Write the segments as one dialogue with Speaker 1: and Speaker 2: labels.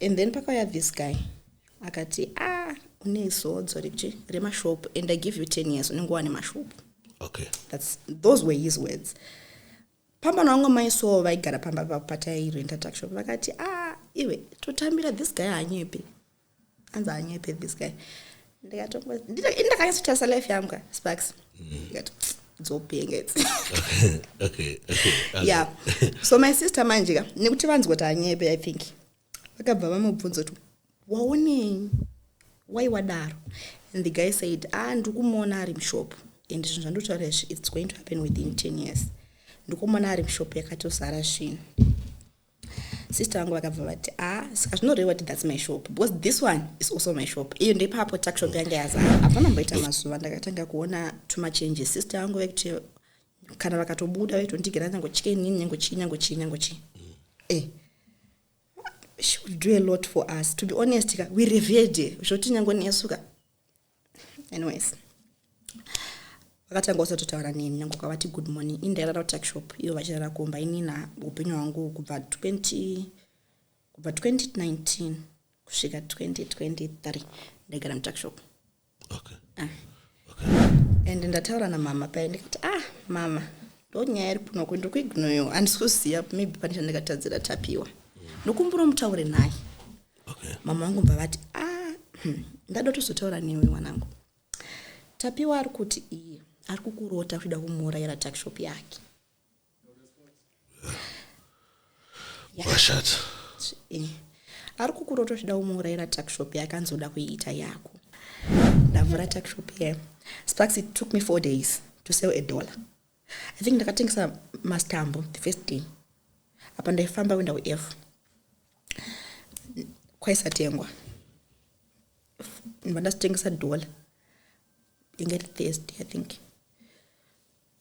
Speaker 1: And then pakauya this guy akati une swords remashop and I give you 10 years unenguwa nemashop.
Speaker 2: Okay.
Speaker 1: Those were his words. Pamba nango maiso vaigara pamba papatairo introduction vakati iwe totambira this guy anyepe anza anyepe this guy ndakanyasotasa life yangu Sparks ngati dzopengetse.
Speaker 2: Okay.
Speaker 1: Yeah. So my sister manjika nekuti vanzi kuti anyepe I think vakabva vamubvunza kuti waonei why wadaro, and the guy said ndikumuona ari mushop and zvinhu zvandotaura it's going to happen within 10 years. Ndikumuona ari mushop yakatosara zvino. Sister wangu vakabva vati saka zvinoreva kuti that's my shop because this one is also my shop. Iyo ndepapo tuckshop yangu yazara hapana mboita mazuva ndakatanga kuona tuma changes. Sister wangu vekuti kana vakatobuda vaitondigera nyangochike nini nyangochi she would do a lot for us, to be honest. We revered zvoti nyangonesuka. Anyways, vakatanga usatotaura neni nyango kwavati good morning indairara tuckshop iyo vachirara kumba inina upenyu hwangu kubva 2019 kusvika 2023 ndaigara mutuckshop.
Speaker 2: Okay.
Speaker 1: And ndataura namama paya ndikati mama ndonyaya iri kuno kwendo kwignoyo handisikuziva maybe pane chandakatadzira tapiwa ndokumbura mutaure naye.
Speaker 2: Okay.
Speaker 1: Mama wangu mbavati ndada tozotaura newe mwanangu, tapiwa ari kuti iye ari kukurota kuchida kumuurayira tuckshop yake.
Speaker 2: Washata.
Speaker 1: Ari kukurota kuchida kumuurayira tuckshop yake anzoda kuiita yako. Ndavhura tuckshop here. Sparks, it took me 4 days to sell $1. I think ndakatengesa mastambo the first day. Apa ndaifamba kuenda kuF. Kwaisatengwa. Ndasitengesa $1. Ingeti Thursday, I think.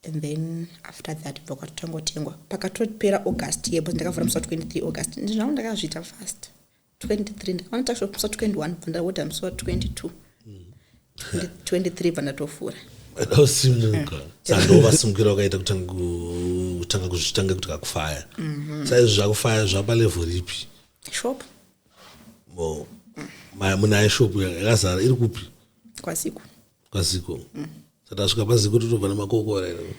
Speaker 1: And then after that vakatotangotengwa pakatopera August yebo ndakavhura musi 23 August ndizvo ndakazviita fast 23 ndakaona tuckshop musi 21 vandaota musi 22 23 vandatofura
Speaker 2: ndosimuka sandovasungirwa ukaita kutanga kuzvitanga kuti kakufaya saizvo zvakufaya zvapa level ripi
Speaker 1: shop
Speaker 2: munaye shop yakazara iri kupi
Speaker 1: kwaziko
Speaker 2: saka tasvika paziko totobva nemakokora ere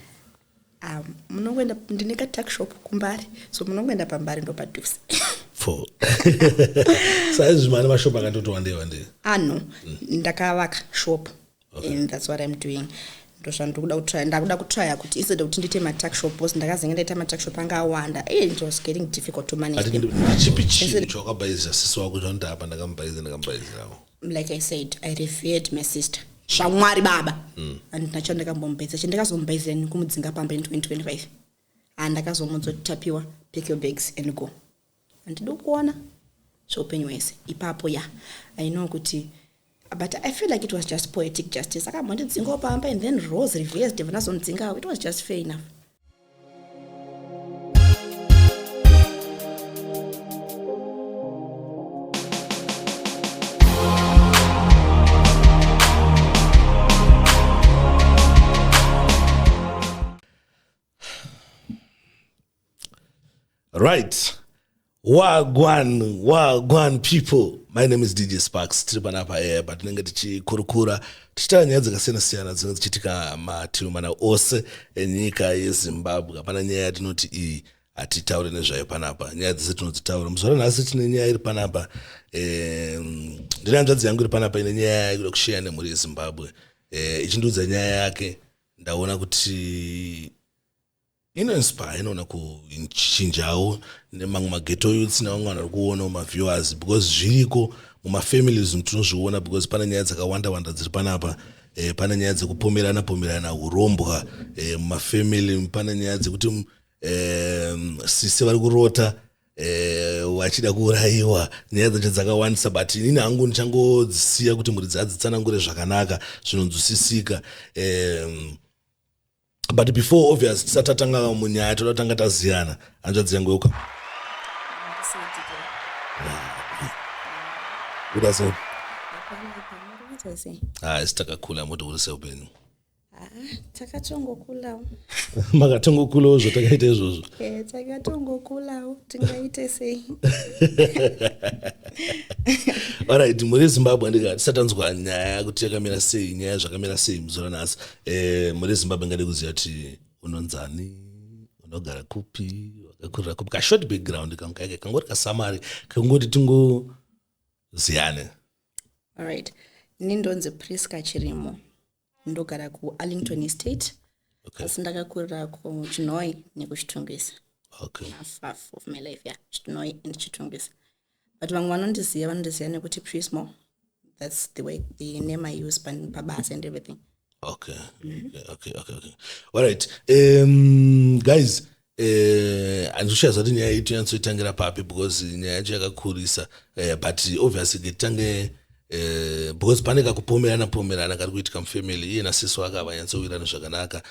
Speaker 1: munongoenda ndineka tuckshop kumbari so munongoenda pambari ndopadhuze
Speaker 2: saizvi mane mashop akatotowandei
Speaker 1: no ndakavaka shop. Okay. And that's what I'm doing. Ndakuda kutrya kuti instead kuti ndite matuckshop because ndakazenge ndaita matuckshop anga awanda it was getting difficult to manage. Like I said, I revered my sister. Shamwari baba. And nachandakambombaisa chandakazombaisa kumudzinga pamba in 2025. And ndakazomudzotappiwa pick your bags and go. And ndokuona zvopenyu wese ipapo I know kuti, but I feel like it was just poetic justice. Akamondidzinga pamba and then Rose reversed vanazomudzinga. It was just fair enough.
Speaker 2: Right. Wagwan people. My name is DJ Sparks. Tripanapa Heir, but nengetichi kurukura. Tichita nyaya dzakasiyana-siyana dzinenge dzichiitika mativi mana ose enyika yeZimbabwe. Hapana nyaya yatinoti iyi atitaure nezvayo panapa. Nyaya dzese tinodzitaura. Muzuva nhasi tine nyaya iri panapa. Ndine hanzvadzi yangu iri panapa ine nyaya yekuda kushare nemhuri yeZimbabwe. Ichindiudza nyaya yake ndaona kuti inoinspire inoona kuchinjawo nemamwe mageto youths nevamwe vanhu vari kuona mumaviewers because zviriko mumafamilies tinozviona because pane nyaya dzakawanda dziri panapa. Pane nyaya dzekupomerana urombwa mumafamily. Pane nyaya dzekuti sisi vari kurota wachida kuurayiwa. Nyaya dzacho dzakawandisa but inini hangu ndichangodzisiya kuti mhuri dzadzitsanangure zvakanaka zvinonzwisisika. But before obvious tisatatanga munyaya toda tanga taziyana hanzvadzi yangu yoka udase isitakakula moto uri seupenyu
Speaker 1: takatongokulawo.
Speaker 2: Makatongokulawo zvotakaita izvozvo.
Speaker 1: Takatongokulawo tingaite sei.
Speaker 2: Alright, muri Zimbabwe ndikasatanzwa nyaya kuti yakamira sei, nyaya zvakamira sei muzora nhasi. Muri Zimbabwe ngade kuziva kuti unonzani, unogara kupi, wakakurira kupi, ka short background kangu kangori kasamari kangoti tingoziyane.
Speaker 1: Alright, ndinonzi Priska Chirimo, ndogara kuArlington Estate.
Speaker 2: Okay.
Speaker 1: Asi ndakakurira kuChinoi nekuChitungwisa.
Speaker 2: Okay.
Speaker 1: Half of my life, yeah, Chinoi and Chitungwisa. But vamwe vanondiziva nekuti Prismo. That's the name I use pabasa and everything.
Speaker 2: Okay. Okay. Alright. Guys, andishaza kuti nyaya itu yansoitangira papi because nyaya yacho yakakurisa, but obviously getange because pane kakupomerana kari kuitika mufamily iye nasisi wake avanyatsowirana zvakanaka.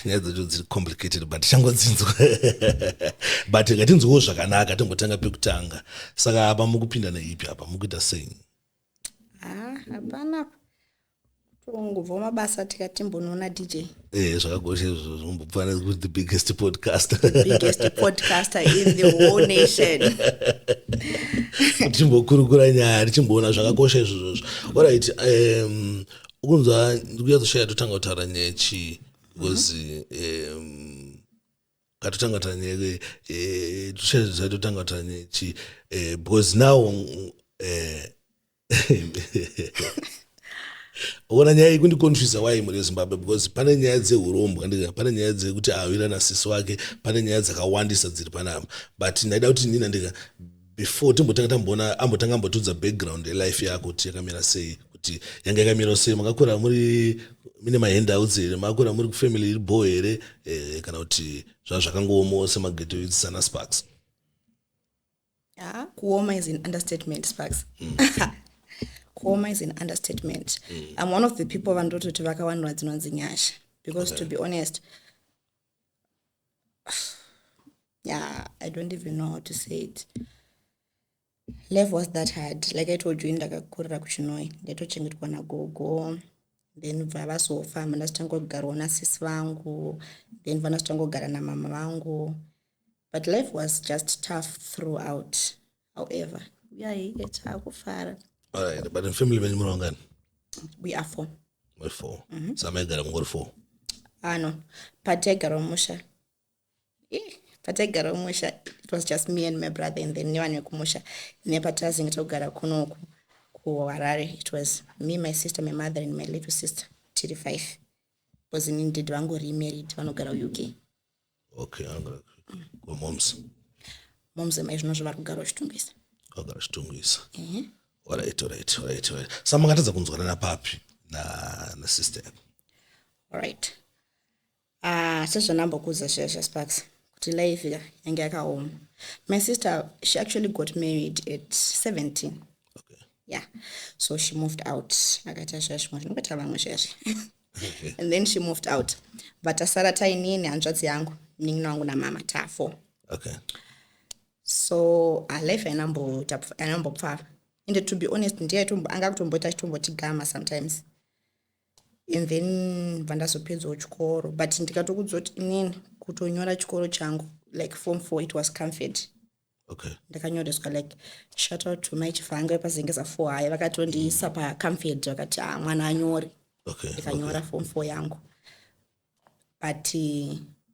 Speaker 2: Nyaya dzacho dziri complicated but changodzinzwa but ngatinzwewo zvakanaka timbotanga pekutanga. Saka apa mukupinda neipi apa mukuita sei?
Speaker 1: Hapana ngubva mabasa tikatimbonoona DJ.
Speaker 2: Zvakagosha izvozvo zvombopfana kuti the biggest podcaster.
Speaker 1: Biggest podcaster in the whole nation.
Speaker 2: Timbokurukura nyaya tichimboona zvakakosha izvozvo. Alright, ukunzwa ndikuyazoshaya totanga kutaura nyaya chii because katotanga kutaura nyaya totanga kutaura nyaya chii because now ona nyaya iyi kundikonfuse why muri Zimbabwe because pane nyaya dzeurombo, pane nyaya dzekuti awira nasisi wake, pane nyaya dzakawandisa dziri panapa, but ndaida kuti nina ndika before timbotanga tamboona ambotanga ambotudza background yelife yako kuti yakamira sei, kuti yanga yakamira sei, makakura muri mine mahandouts here, makakura muri kufamily iri boy here, kana kuti zvazvakangooma semageto itsana Sparks.
Speaker 1: Kuoma is an understatement, Sparks. Kuoma is an understatement. I'm one of the people vandototi vakawanwa dzinonzi nyasha because to be honest, I don't even know how to say it. Life was that hard. Like I told you, ndakakurira kuChinoi, ndatochengetwa nagogo, then vavasofa vandasitangogara nasisi vangu, then vandasitangogara namama vangu. But life was just tough throughout. However, takufara.
Speaker 2: Alright, but in family venyu muri?
Speaker 1: We are 4.
Speaker 2: We're 4. Samaigara mungori 4.
Speaker 1: No. Pategara musha. Pategara musha. It was just me and my brother, and then niwane kumusha. Nepatazi ngitogara kunoku kuHarare. It was me, my sister, my mother, and my little sister. 5. Because in India vangu remarried, vanogara UK.
Speaker 2: Okay, angara. Moms.
Speaker 1: Moms maizvino vari kugara Chitungwisa.
Speaker 2: Kugara Chitungwisa. Alright. Samakatadza kunzwanana papi na sister yako? Alright.
Speaker 1: Sezvanambokuudza shasha Sparks kuti life yange yakaoma. My sister, she actually got married at 17.
Speaker 2: Okay.
Speaker 1: Yeah. So she moved out. Akati shashimwe vamwe shasha. And then she moved out. But asara tainini hanzvadzi yangu, mnin'ina wangu namama ta 4.
Speaker 2: Okay.
Speaker 1: So life ainambopfava. And to be honest, anga kutomboita chitomboti gama sometimes. And then vandazopedzawo chikoro. But ndikatokuudza kuti inini kutonyora chikoro changu, like form 4, it was comfort.
Speaker 2: Okay.
Speaker 1: Ndakanyoreswa like shout out to my chifanga epazengeza 4 haya vakatondiisa pacomfort vakati mwana anyore.
Speaker 2: Okay.
Speaker 1: Ndikanyora form 4 yangu. But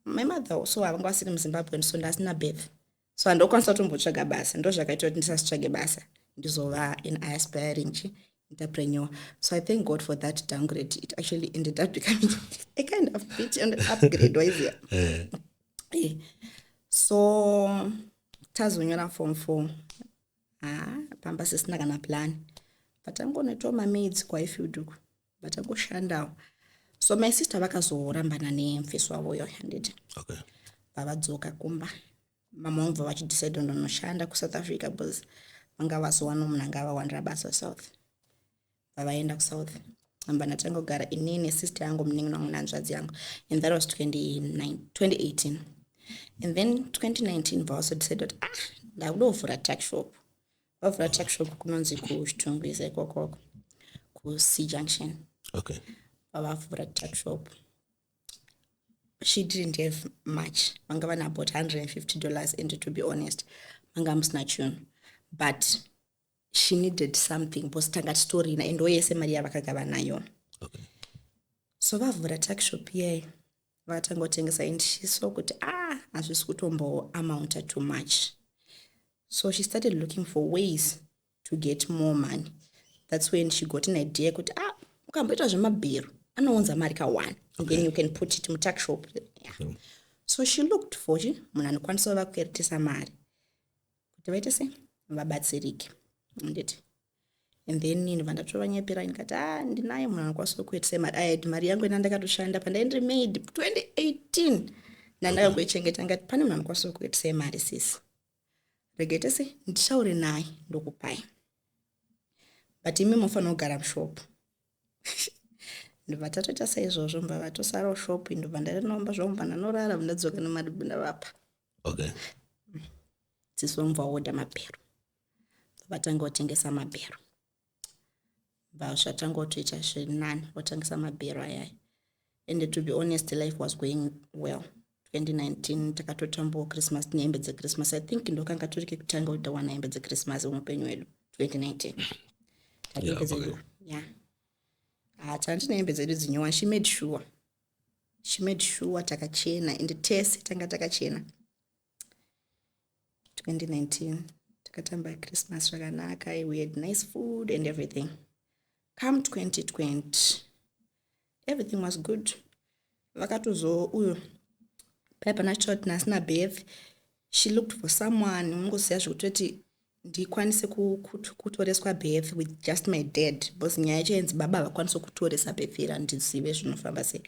Speaker 1: my mother also havanga vasiri muZimbabwe, so ndasina birth. So andokwanisa kutombotsvaga basa. Ndo zvakaita kuti ndisasitsvage basa ndizova an aspiring entrepreneur. So I thank God for that downgrade. It actually ended up becoming a kind of bit on the upgrade wise. So tazonyora form 4. Pamba sisina kana plan. But I'm going to tell my maids kwa ifiuduku. But I'm going to shandawo. So my sister vakazorambana nemfesi wavo yo handed.
Speaker 2: Okay.
Speaker 1: Vavadzoka kumba. Mama wangu vachidecide ndonoshanda kuSouth Africa because vanga vazowana munhu anga vawandira basa South. Vavaenda kuSouth. Amba ndatangogara inini sister yangu munin'ina wangu nanzvadzi yangu. And that was 2018. And then 2019 we also decided ndakuda kuvhura tuck shop. Wavhura tuck shop kunonzi kuChitungwisa ikoko. C Junction.
Speaker 2: Okay.
Speaker 1: Vavavhura tuck shop. She didn't have much. Vanga vana about $150, and to be honest, vanga musina chinhu. But she needed something because tanga story na endo yese mari yavakagava nayo.
Speaker 2: Okay.
Speaker 1: So vavhura tuck shop iyayi vakatangotengesa, and she saw kuti hazvisi kutombo amounta too much. So she started looking for ways to get more money. That's when she got an idea kuti ukamboita zvemabhero anounza mari ka1, and then you can put it mutuck shop. Yeah. Okay. So she looked for munhu anokwanisa vakueretesa mari kuti vaite se vabatsirike. And then inhu vandatovanyepera ndikati ndinaye munhu anokwanisa kueretesa mari. I had mari yangu ina ndakatoshanda pandaendiri made 2018 nandakakuichengeta ngati pane munhu anokwanisa kueretesa mari sisi. Regete se nditaure naye ndokupai. But imi mofanira kugara mushop. Ndobva tatoita saizvozvo, mbava tosara shop, ndobva ndanomba zvomba ndanorara ndadzoka nemari ndavapa.
Speaker 2: Okay.
Speaker 1: Tisomva order mabhero. Vatanga kutengesa mabhero. Vashatanga kutoita zvinani kutengesa mabhero aya. And to be honest, life was going well. 2019 takatotambawo Christmas nehembe dzeChristmas. I think ndokanga turi kutanga kutawana hembe dzeChristmas muupenyu hwedu 2019.
Speaker 2: Yeah, okay.
Speaker 1: Yeah. Tandina hembe dzedu dzinyowani. She made sure takachena, and tese tanga takachena. 2019 takatamba Christmas zvakanaka. We had nice food and everything. Come 2020, everything was good. Vakatozo uyo paipa nachoti nasina Beth. She looked for someone ungoziva zvekutoti ndikwanise kutoreswa Beth with just my dad, because nyaya yacho yenzi baba vakwanisa kutoresa Beth ira ndizive zvinofamba sei.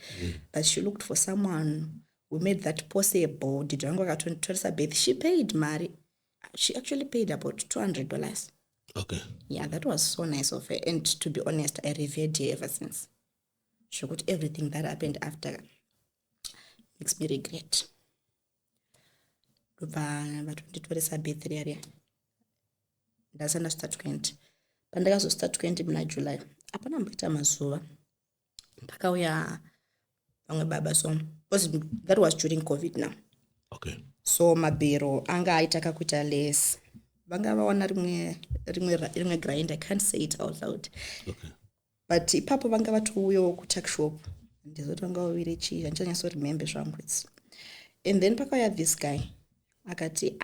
Speaker 1: But she looked for someone who made that possible. Didi wangu akatoresa Beth. She paid mari. She actually paid about $200.
Speaker 2: Okay.
Speaker 1: Yeah, that was so nice of her. And to be honest, I revered her ever since. She got everything that happened after makes me regret. Nditoresa Beth ria. Ndasanda start 20. Pandakazo start 20 muna July. Apana mboita mazuva. Pakauya vamwe baba so. Because that was during COVID now.
Speaker 2: Okay.
Speaker 1: So mabhero anga aitaka kuita less. Vanga vaona rimwe grind. I can't say it out loud.
Speaker 2: Okay.
Speaker 1: But ipapo vanga vatouyo kutuck shop. Ndizotanga wavire chii. Handichanyaso remember zvangu. And then pakauya this guy. Akati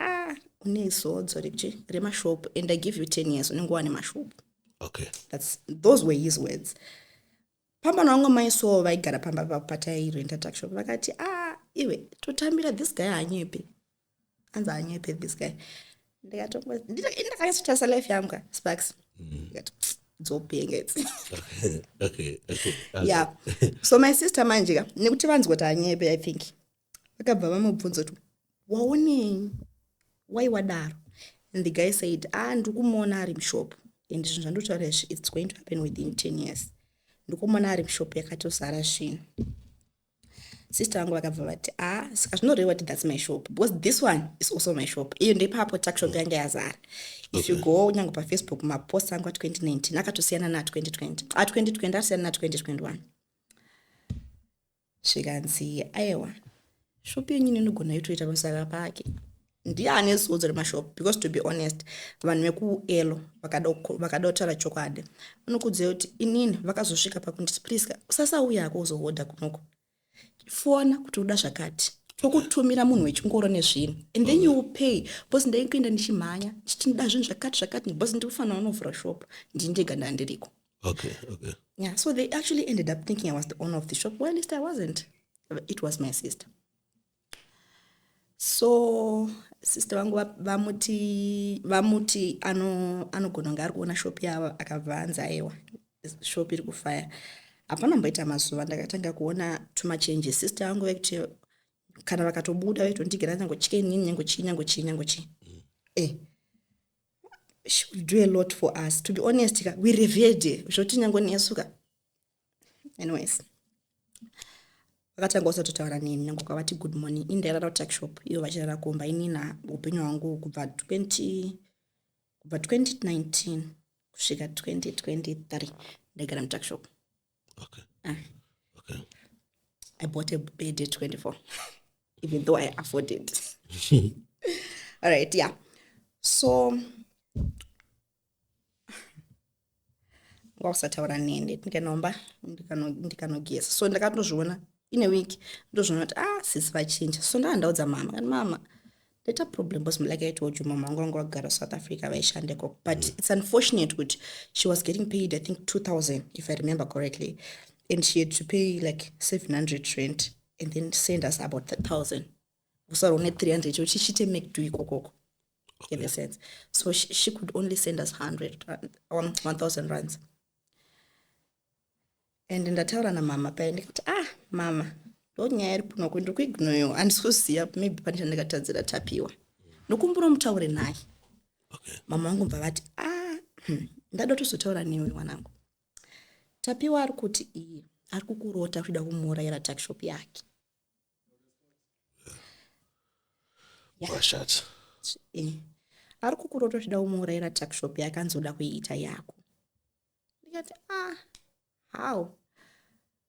Speaker 1: une zodzo remashop, and I give you 10 years unengowane mashop.
Speaker 2: Okay.
Speaker 1: Those were his words. Pamba nango maiso vaigara pamba patairo intertuck shop. Vakati iwe totambira this guy anyepe. Anza anyepe this guy. Ndakasita life yangu Sparks. Dzopengetse.
Speaker 2: Okay.
Speaker 1: Yeah. So my sister manjika nekuti vanzi kuti anyepe, I think. Vakabva vamubvunza kuti waonei? Why wadaro? And the guy said, ndikumuona ari mushop. And zvinhu zvandotaura izvi, it's going to happen within 10 years. Ndikumuona ari mushop yakatosara zvinhu. Sister wangu vakabva vati, saka zvinoreva kuti that's my shop. Because this one is also my shop. Iyo ndepapo tuck shop yangu yazara. If you go nyangu pa Facebook, mapost angu 2019, akatosiyana na 2020. 2020 asiyana na 2021. Zvikanzi, aiwa, shop yenyu inogona yotoita pamusaka pake. Ndiani zodzo remashop, because to be honest, vanhu vekuelo vakadautaura chokwadi. Vanokudziva kuti inini vakazosvika pakunditi Priska, usasauya uzohodha kunoko. Fona kuti uda zvakati. Tokutumira munhu wechingoro nezvinhu. And then you will pay. Because ndaikuenda ndichimhanya, ndichida zvinhu zvakati, because ndikufanira unovhura shop. Ndindega ndandiriko.
Speaker 2: Okay.
Speaker 1: Yeah, so they actually ended up thinking I was the owner of the shop. Well, at least I wasn't. It was my sister. So sister wangu vamuti anogona kunge ari kuona shop yavo akabva anzi aiwa shop iri kufaya. Hapana mboita mazuva ndakatanga kuona tuma changes. Sister wangu vekuti kana vakatobuda vetondigera nyangochii nyangochii. She will do a lot for us. To be honest, we revered her. Zvoti nyango nesuka. Anyways. Vakatanga kutotaura neni nyango kwavati good morning. Indairara tuck shop. Iyo vachirara kuomba inina upenyu hwangu kubva 2019 kusvika 2023 ndagara mutakshop.
Speaker 2: Okay.
Speaker 1: I bought a bed at 24 even though I afforded. All right, yeah. So wasataura nende ndikanomba ndikanogesa. So ndakatozviona in a week ndozviona kuti sisi vachinja. So ndakandaudza mama and mama, that's a problem because like I told you, mama wangu agara South Africa vaishandeko, but it's unfortunate that she was getting paid I think 2,000 if I remember correctly, and she had to pay like 700 rent and then send us about 1,000. So only 300 which she didn't make do ikoko. In the sense, so she could only send us 1,000 rands. And ndataura namama paya ndikati mama ndonyaya iri kuno ndiri kuignoyo handisikuziva maybe pane chandakatadzira tapiwa ndokumbura mutaure naye. Mama vangu mbva vati ndada tozotaura newe mwanangu, tapiwa ari kuti iye ari kukurota kuchida kumuurayira takshop yake.
Speaker 2: Washati.
Speaker 1: Ari kukurota kuchida kumuurayira takshop yake anzoda kuiita yako. Ndikati how?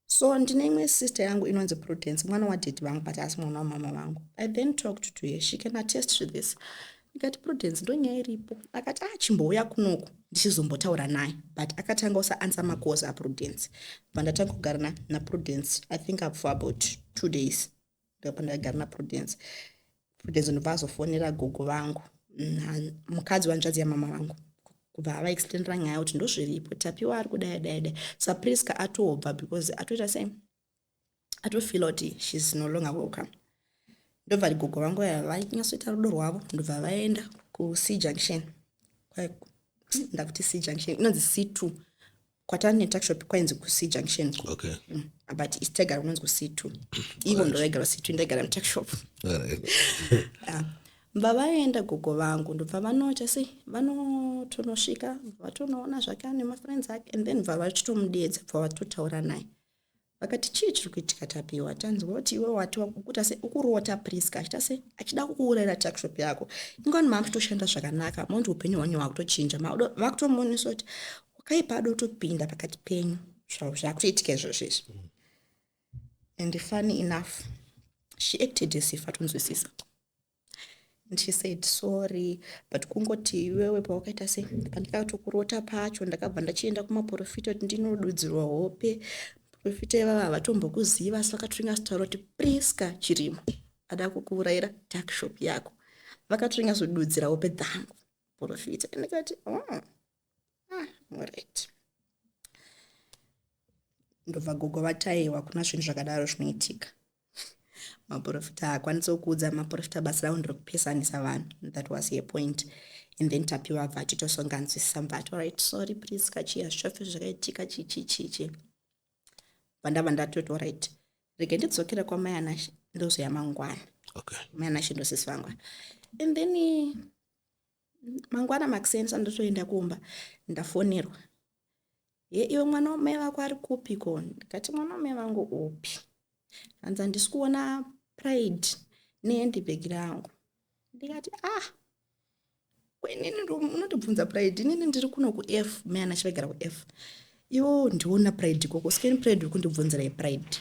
Speaker 1: So ndine imwe sister yangu inonzi Prudence, mwana wadhidhi vangu but asi mwana wamama vangu. I then talked to her, she can attest to this. Ndikati Prudence ndonyaya iripo. Akati chimbouya kunoku ndichizombotaura naye, but akatanga usaansa makozi aPrudence. Pandatanga kugara naPrudence I think up for about 2 days. Ndapandagara naPrudence. Prudence ndobva azofonera gogo vangu mukadzi wanzvadzi yamama vangu kubva avaextendera nyaya kuti ndozviripo tapiwa ari kudai. Sapriska atobva because atoita sei atofila kuti she's no longer welcome. Ndobva gogo vangu vainyatsoita rudo rwavo ndobva vaenda kuC junction. Ndakuti C junction inonzi C2 kwatani netakshop kwainzi kuC junction.
Speaker 2: Okay.
Speaker 1: But istegara unonzi kuC2 ivo ndovaigara C2 ndaigara mutakshop. Mbavaenda gogo vangu ndobva vanoti sei vanotonosvika vatonoona zvake nemafriends ake and then bva vachitomudedza bva vatotaura naye vakati chii chiri kuitika tapiwa tanzwa kuti iwe wati wakukuta sei ukurota Priska achita sei achida kukuurayira takshop yako ingani mama toshanda zvakanaka mondi upenyu hwanyu hwakutochinja vakutomuonesa kuti wakaipa adotopinda pakati penyu zvakutoitika izvozvo. And funny enough she acted as if atonzwisisa. And she said sorry but kungoti iwewe pawakaita sei pandakatokurota pacho ndakabva ndachienda kumaprofita kuti ndinodudzirwa hope profita ivava havatombokuziva saka vakatonga sitaura kuti Priska chirimo ada kukuurayira takshop yako vakatonga zodudzira hope dzangu profita ndikati alright. Ndobva gogo vataiwa kuna zvinhu zvakadaro zvinoitika. Maprofita akwanisa kuudza maprofita basa ravo ndirikupesanisa vanhu. That was her point. And then tapiwa vati tosonganzwisisa mvati alright sorry Priska chiya zvichofe zvakaitika chichi. Vandava ndatoti alright rege ndidzokera kwamai Anashe ndozoya mangwana.
Speaker 2: Okay.
Speaker 1: Mai Anashe ndosisi vangwana. And then mangwana makusensa ndotoenda kumba ndafonerwa. Iwe mwana wamai vako ari kupiko? Ndikati mwana wamai vangu upi? Hanza ndisi kuona Pride nehandbag rangu. Ndikati kwenini unotibvunza Pride? Inini ndiri kuno kuF, mai Anashe vaigara kuF. Iwo ndiona Pride koko, sikeni Pride uri kundibvunzira Pride.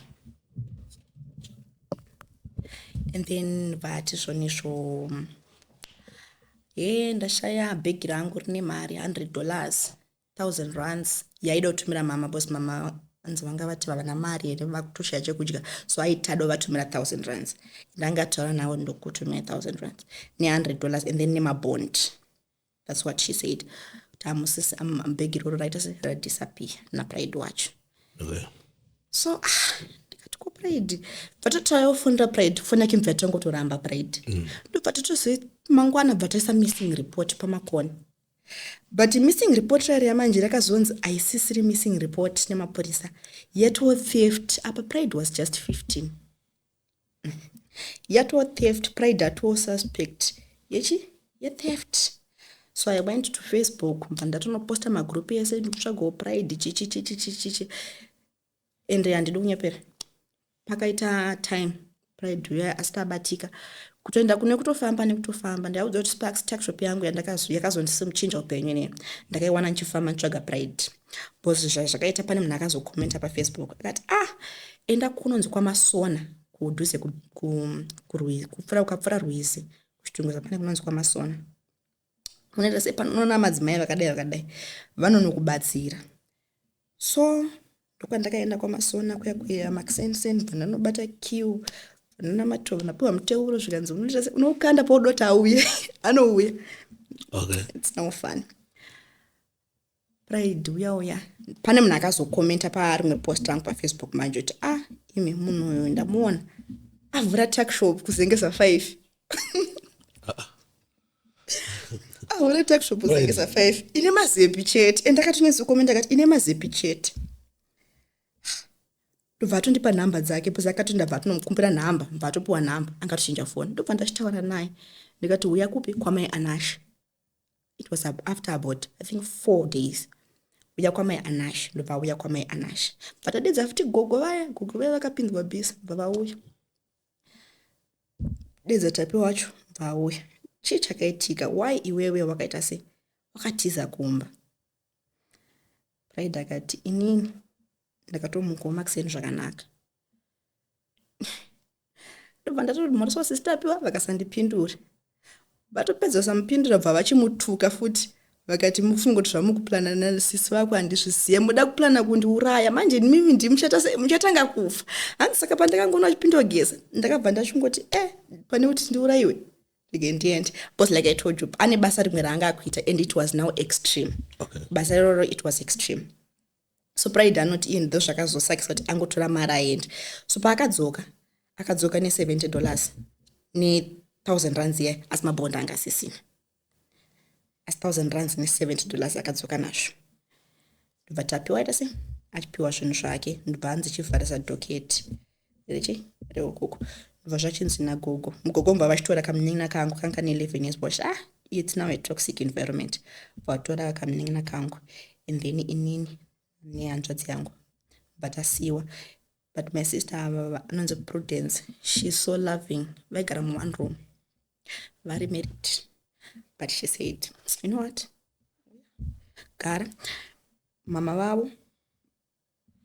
Speaker 1: And then vati zvonizvo ndashaya bhegi rangu rine mari $100, 1,000 rands yaida kutumira mama because mama anzi vanga vati vavana mari here vakutoshaya chekudya so aitado vatumira 1,000 rands ndangataura navo ndokutumira 1,000 rands ne$100 and then nemabond. That's what she said. Tamusisi bhegi roro raita radisappear naPride wacho.
Speaker 2: Okay.
Speaker 1: So ndikati kuPride vatotayofunda Pride fona kimva tongotoramba Pride ndobva totoziva mangwana bva taisa missing report pamakona. But missing report rari yamanje rakazonzi aisisiri missing report nemapurisa yetwo theft apa Pride was just 15. Yetwo theft Pride atwo suspect theft. So I went to Facebook ndatonoposta magroup yese ndikutsvaga Pride chichi and handidi kunyepera pakaita time Pride uya asitabatika kutoenda kune kutofamba nekutofamba ndaudza kuti Sparks tuckshop yangu yakazondisimuchinja upenyu ine ndakaiwana nichifamba nitsvaga Pride because zvakaita pane munhu akazokomenta paFacebook akati enda kunonzi kwamasona kudhuze ukapfura Rwizi kuchitunguza pane kunonzi kwamasona unoita sepanoona madzimai vakadai vanonokubatsira. So ndokandakaenda kwamasona kuya Maxensen vanobata queue vanona matova napiwa muteuro zvikanzi unokanda podoti auye anouya.
Speaker 2: Okay.
Speaker 1: It's no fun. Pride uya pane munhu akazokomenta parimwe post rangu paFacebook manje kuti imi munhu uyu ndamuona avhura tuckshop kuzengesa 5 avhura tuckshop kuzengesa 5 ine mazepi chete endakati nezokomenta akati ine mazepi chete ndobva atondipa nhamba dzake poza akati ndabva atonomukumbira nhamba mbva atopiwa nhamba angatochinja foni ndobva ndachitaura naye ndikati uya kupi kwamai Anasha. It was after about I think 4 days uya kwamai Anasha ndobva uya kwamai Anasha vatadedza futi gogo vaya vakapinzwa bhisa bva vauya dedza tapi wacho bva auya chii chakaitika why iwewe wakaita se wakatiza kumba. Pride akati inini ndakatomuka Maxen zvakanaka ndobva ndatoti mhosva sisitapiwa vakasandipindura vatopedza samupindura bva vachimutuka futi vakati mufunga kuti zvamukuplana nasisi vako handizviziye muda kuplana kundiuraya manje mimi muchatanga kufa hanzi saka pandakangoona chipindogeza ndakabva ndachingoti pane kuti ndiurayiwe ndiende because like I told you ane basa rimwe raanga akuita and it was now extreme.
Speaker 2: Okay.
Speaker 1: Basa roro it was extreme. So Pride anoti in those zvakazosakisa kuti angotora mari aende. So paakadzoka ne$70 ne$1,000 iye asi mabhonda anga asisina. Asi $1,000 ne$70 akadzoka nazvo. Ndobva tapiwa aita se achipiwa zvinhu zvake ndobva anzi chivharisa doketi reukoko ndobva zvachinzi nagogo mugogo mbva vachitora kamunin'ina kangu kanga ne11 years bosh it's now a toxic environment vatora kamunin'ina kangu and then inini nehanzvadzi yangu but asiwa. But my sister anonzi Prudence, she's so loving. Vaigara mu one room, very married, but she said, you know what, gara mama vavo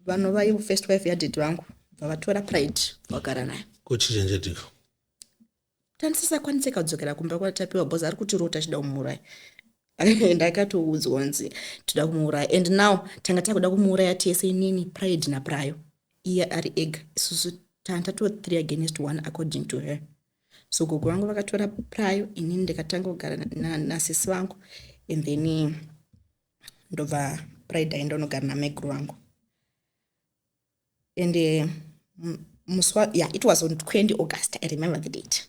Speaker 1: vanova ivo first wife yadhidhi vangu vavatora Pride vagara naye
Speaker 2: kuchichenjetika
Speaker 1: tandisisakwanise kadzokera kumba kwatapiwa bhozi ari kuti rota achida kumuuraya ndakatoudzwa nzi toda kumuuraya and now tanga takuda kumuuraya tese inini Pride naPrayo iye ari ega isusu tantato 3 against 1 according to her. So gogo vangu vakatora Prayo inini ndikatanga kugara nasisi vangu and then ndobva Pride aenda unogara nameguru vangu and it was on 20 August I remember the date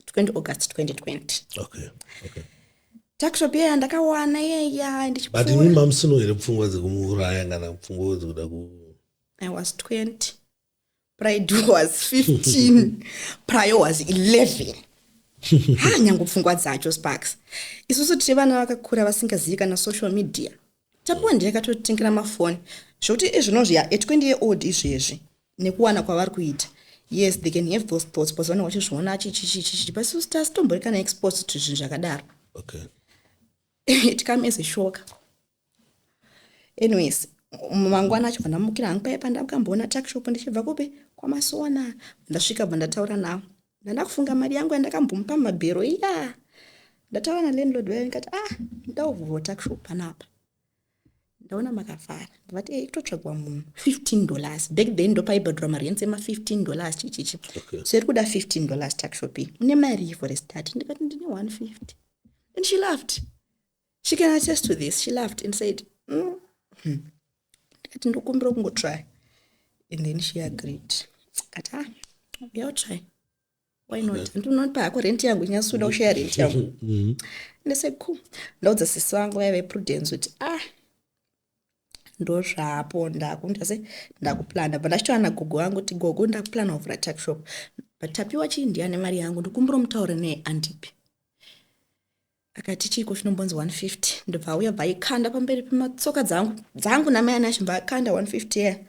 Speaker 1: 20 August 2020.
Speaker 2: Okay.
Speaker 1: Tuckshop yeya ndakawana yeya ndichipfuura.
Speaker 2: But mimi mamsino here pfungwa dzekumuuraya kana pfungwa dzekuda ku
Speaker 1: I was 20. Pride was 15. Prayo was 11. Nyangu pfungwa dzacho Sparks. Isusu tiri vana vakakura vasingazivi kana social media. Tapuwa ndakatotengera mafoni. Zvokuti izvinozvi at 20 year old izvezvi nekuwana kwavari kuita. Yes, they can have those thoughts because vana vachizviona chichi but isusu tasitomboreka exposed to zvinhu zvakadaro.
Speaker 2: Okay.
Speaker 1: It came as a shock. Anyways, mangwana acho vandamukira hangu paya pandakamboona tuckshop ndichibva kupi kwamasona ndasvika bva ndataura nawo ndandakufunga mari yangu yandakambomupa mabhero iya ndataura nalandlord wayo ndikati ndavhura tuckshop panapa ndaona makafara ndavati kutotsvagwa munhu $15 back then ndopaibhadhura mari yenze $15 chichichi.
Speaker 2: Okay.
Speaker 1: So iri kuda $15 tuckshop iyi une mari for a start ndikati ndine 150 and she laughed. She can attest to this. She laughed and said, ndikati ndokumbira kungotry and then she agreed. Kati we'll try. Why not? Ndinopa hako rent yangu nyasuda ushare rent yangu. And I said cool. Ndaudza sisi wangu vaive Prudence kuti ndozvapo ndakundase ndakuplana but ndachitoana gogo wangu kuti gogo ndakuplana kuvhura tuckshop but tapiwa chii ndiane mari yangu ndikumbira mutaure naye andipi. Akati chiko chinombonzi 150 ndobva uya bva ikanda pamberi pematsoka dzangu namai Anasha mbakanda 150 yeya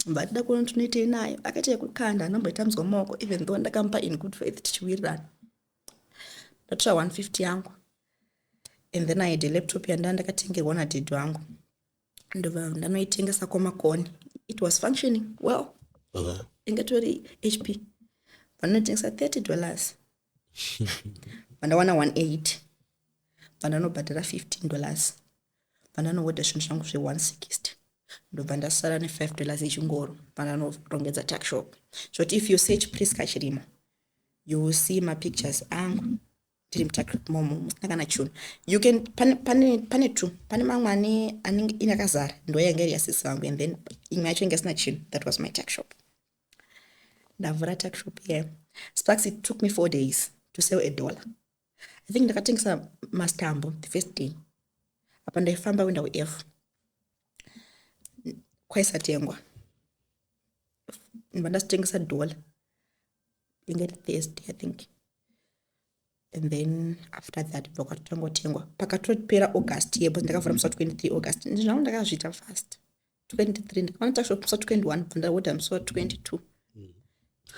Speaker 1: but ndakuona tunoitei nayo akati yekukanda anomboitamzwa maoko even though ndakampa in good faith tichiwirirana. Ndatora 150 yangu and then I had a laptop ndakatengerwa nadhidhi wangu ndobva ndanoitengesa kwamakoni. It was functioning well. Ingatori HP vanotengesa $30 vandawana 180 vandanobhadhara $15 vandanohodha zvinhu zvangu zve160 ndobva ndasara ne$5 echingoro vandanorongedza tuckshop. So if you search Priska Chirimo you will see my pictures angu ndiri mutuckshop momo musina kana chunu. You can pane two pane mamwe anenge inakazara ndoyanga iri yasisi vangu and then imwe yacho inge isina chinu. That was my tuckshop. Ndavhura tuckshop here. Sparks, it took me 4 days to sell $1. I think ndakatengesa mastambo the first day. Apa ndaifamba window F. Kwaisatengwa. Ndasatengesa $1. Inge Thursday I think. And then after that vakatangotengwa. Pakatopera August yebo ndakavhura musi 23 August. Ndizvo ndakazviita fast. 23 ndakaona tuckshop musi 21 vandahodha musi 22.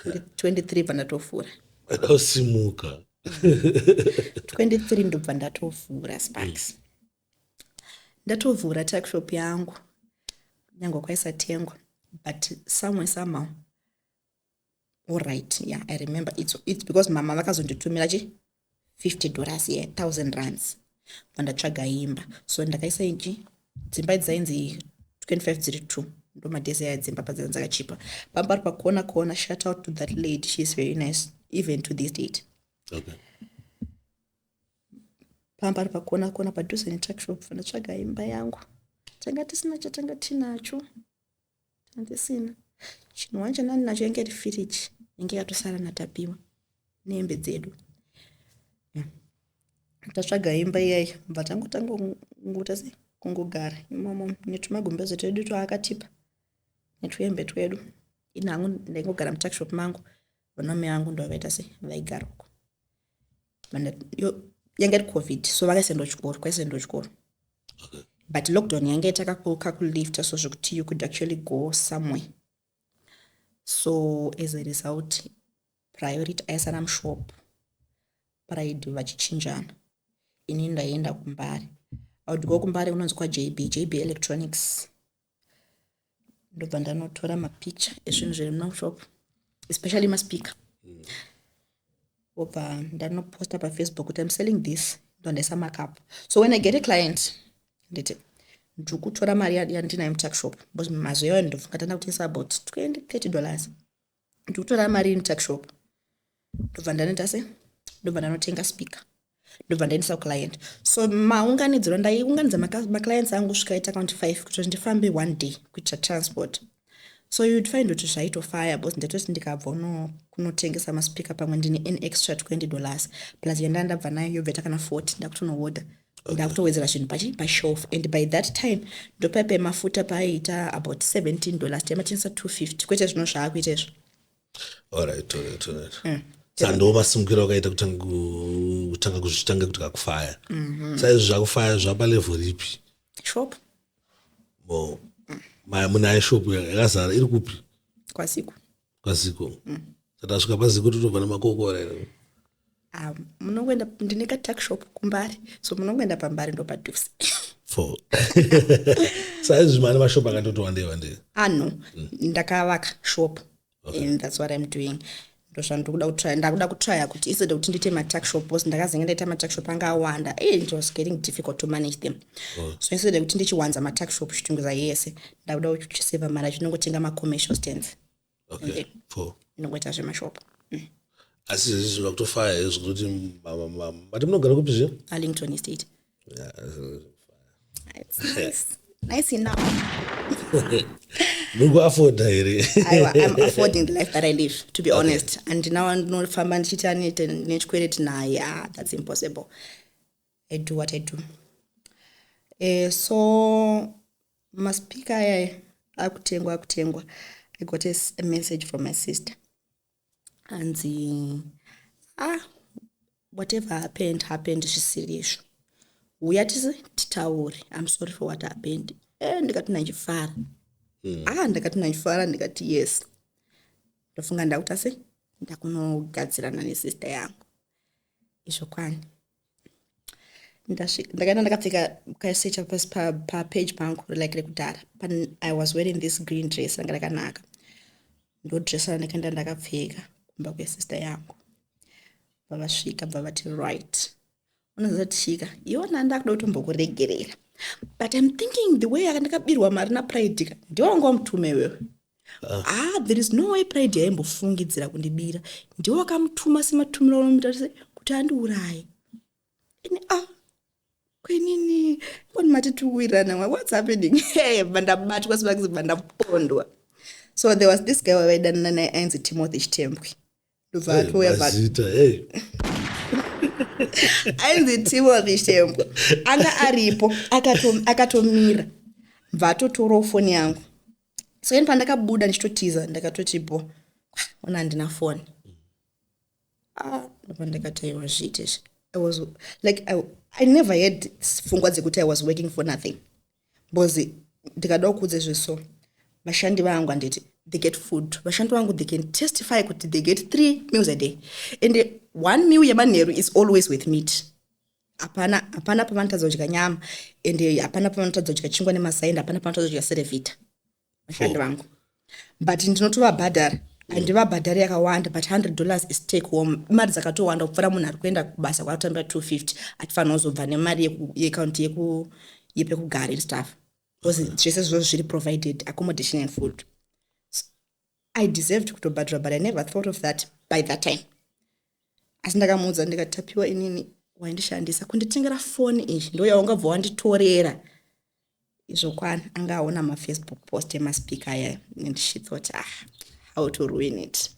Speaker 1: 23 vandatofura.
Speaker 2: Ndosimuka.
Speaker 1: 23 ndobva ndatovhura Sparks. Ndatovhura tuckshop yangu. Nyange kwaisatengwa. But somehow. All right. Yeah, I remember it's because mama vakazonditumira $50 here, 1,000 rands. Vandatsvaga imba. So ndakaisa inji dzimba idzainzi 2502. Ndo madhezi adzimba padzakachipa. Pambari pakona shout out to that lady. She's very nice even to this date.
Speaker 2: Okay.
Speaker 1: Pambari pakona padhuze netuckshop vandatsvaga imba yangu. Tanga tisina chatanga tinacho. Handisina. Chinhu wanje nacho yange iri fridge. Yange yatosara natapiwa nehembe dzedu. Ndatsvaga imba iyayi mbatangotanga ngutasi kungogara imomo netumagombezo twedu twaakatipa netwembe twedu. Inhangu ndaingogara mutuckshop mangu vanome yangu ndovavaita se vaigara uko. Yange iri covid so vakaisendwa chikoro.
Speaker 2: Okay.
Speaker 1: But lockdown yange itakakulifta so zvokuti you could actually go somewhere. So as a result priority aisara mushop pride vachichinjana. Ini ndaenda kumbari. I would go kumbari unonzi kwa JB Electronics. Ndobva ndanotora mapicture ezvinhu zviri mushop especially maspeaker. Obva ndanoposta paFacebook kuti I'm selling this. Ndondaisa markup. So when I get a client nditi ndikutora mari yandinayo mutuckshop because mazuva ndofungata ndakutengesa about $20-30. Ndikutora mari mutuckshop ndobva ndanoita se ndobva ndanotenga speaker ndobva ndaendesa client. So maunganidziro ndaiunganidza maclients angu svikaita count 5 kuti ndifambe one day kuita transport. So you'd find kuti zvaitofaya because ndatoti ndikabva kunotengesa maspeaker pamwe ndine an extra $20 plus yandandabva nayo yobva takana 40 ndakutonohodha. Ndakutowedzera zvinhu pashelf and by that time ndopaipe mafuta paiita about $17 tamatengesa $250 kwete zvino zvaakuita izvo.
Speaker 2: Alright. Sando masimukira wakaita kutanga kuzvitanga kuti kakufaya. Saizvo zvakufaya zvapa level ripi?
Speaker 1: Shop.
Speaker 2: Munayo shop yakazara iri kupi?
Speaker 1: Kwaziko.
Speaker 2: Saka tasvika paziko totobva namakokora ere?
Speaker 1: Munongoenda ndine tuckshop kumbari so munongoenda pambari ndo padhuze.
Speaker 2: Saizvo mane mashop akatotowandei.
Speaker 1: No. Ndakavaka shop. Okay. And that's what I'm doing. Ndakuda kutrya kuti instead kuti ndite matuckshop because ndakazenge ndaita matuckshop anga awanda it was getting difficult to manage them. So instead kuti ndichiwanza matuckshop chitunguza yese ndakuda kuchiseva mara chinongotenga ma-commercial stands.
Speaker 2: Okay.
Speaker 1: Inongoita zvemashop.
Speaker 2: Asi zvizvi zvakutofaya izvo kuti mati munogara kupi zve?
Speaker 1: Arlington Estate.
Speaker 2: Yeah.
Speaker 1: It's nice. Nice enough.
Speaker 2: Mungu afford here.
Speaker 1: I'm affording the life that I live, to be honest. And now I'm not famba ndichita nechikwereti yeah, that's impossible. I do what I do. So maspika akutengwa. I got a message from my sister. And whatever happened zvisiriizvo. Uyatisi titaure. I'm sorry for what happened. Ndikati ndachifara. ndakati ndachifara ndikati yes. Ndofunga ndakuta se ndakunogadzirana nesister yangu. Izvo kwani. Ndakaenda ndakapfeka kasecha page pangu like rekudhara. I was wearing this green dress rakanaka. Ndodressa ndakaenda ndakapfeka kumba kwesister yangu. Vavasvika vavati right. Unozotishika. Iona ndakuda kutombokuregerera. But I'm thinking the way yakandakabirwa mari naPride ndiwo wanga mutume wewe. There is no way Pride yaimbofungidzira kundibira. Ndiwo wakamutuma sematumiro anomuita kuti andiuraye. Kwenini mboni mati tukuirana, what's happening? Hey, bandabatwa sibakuzi bandapondwa. So there was this guy waidanana naye ainzi Timothy Chitembwe. Ndobva
Speaker 2: Mazita, hey.
Speaker 1: Ainzi Timothy Chitembwe. Anga aripo akatomira. Vatotora foni yangu. So yen pandakabuda ndichitotiza ndakatotipo. Ona ndina phone. Ndakataiwa zvite. I was like I never had fungwa dzekuti I was working for nothing. Bozi ndikada kudze zviso. Vashandi vangu anditi they get food. Vashandi vangu they can testify kuti they get 3 meals a day. And one meal yemanheru is always with meat. Apana pavanotadzodya nyama and apana pavanotadzodya chingwa nemasaenda, apana pavanotadzodya cerevita. Vashandi vangu. But ndinotovabhadhara. Andivabhadhari yakawanda but $100 is take home. Mari dzakatowanda kupfura munhu ari kuenda kubasa kwatamba 250 atifanira kuzobva nemari yeaccount yepekugara and stuff. Because zvese zvose zviri provided, accommodation and food. So, I deserved kutobhadhara but I never thought of that by that time. Asi ndakamuudza ndikatapiwa inini waindishandisa kunditengera foni izvi ndo yaungabva wanditorera. Izvo kwana angaona maFacebook post emaspika aya and she thought how to ruin it.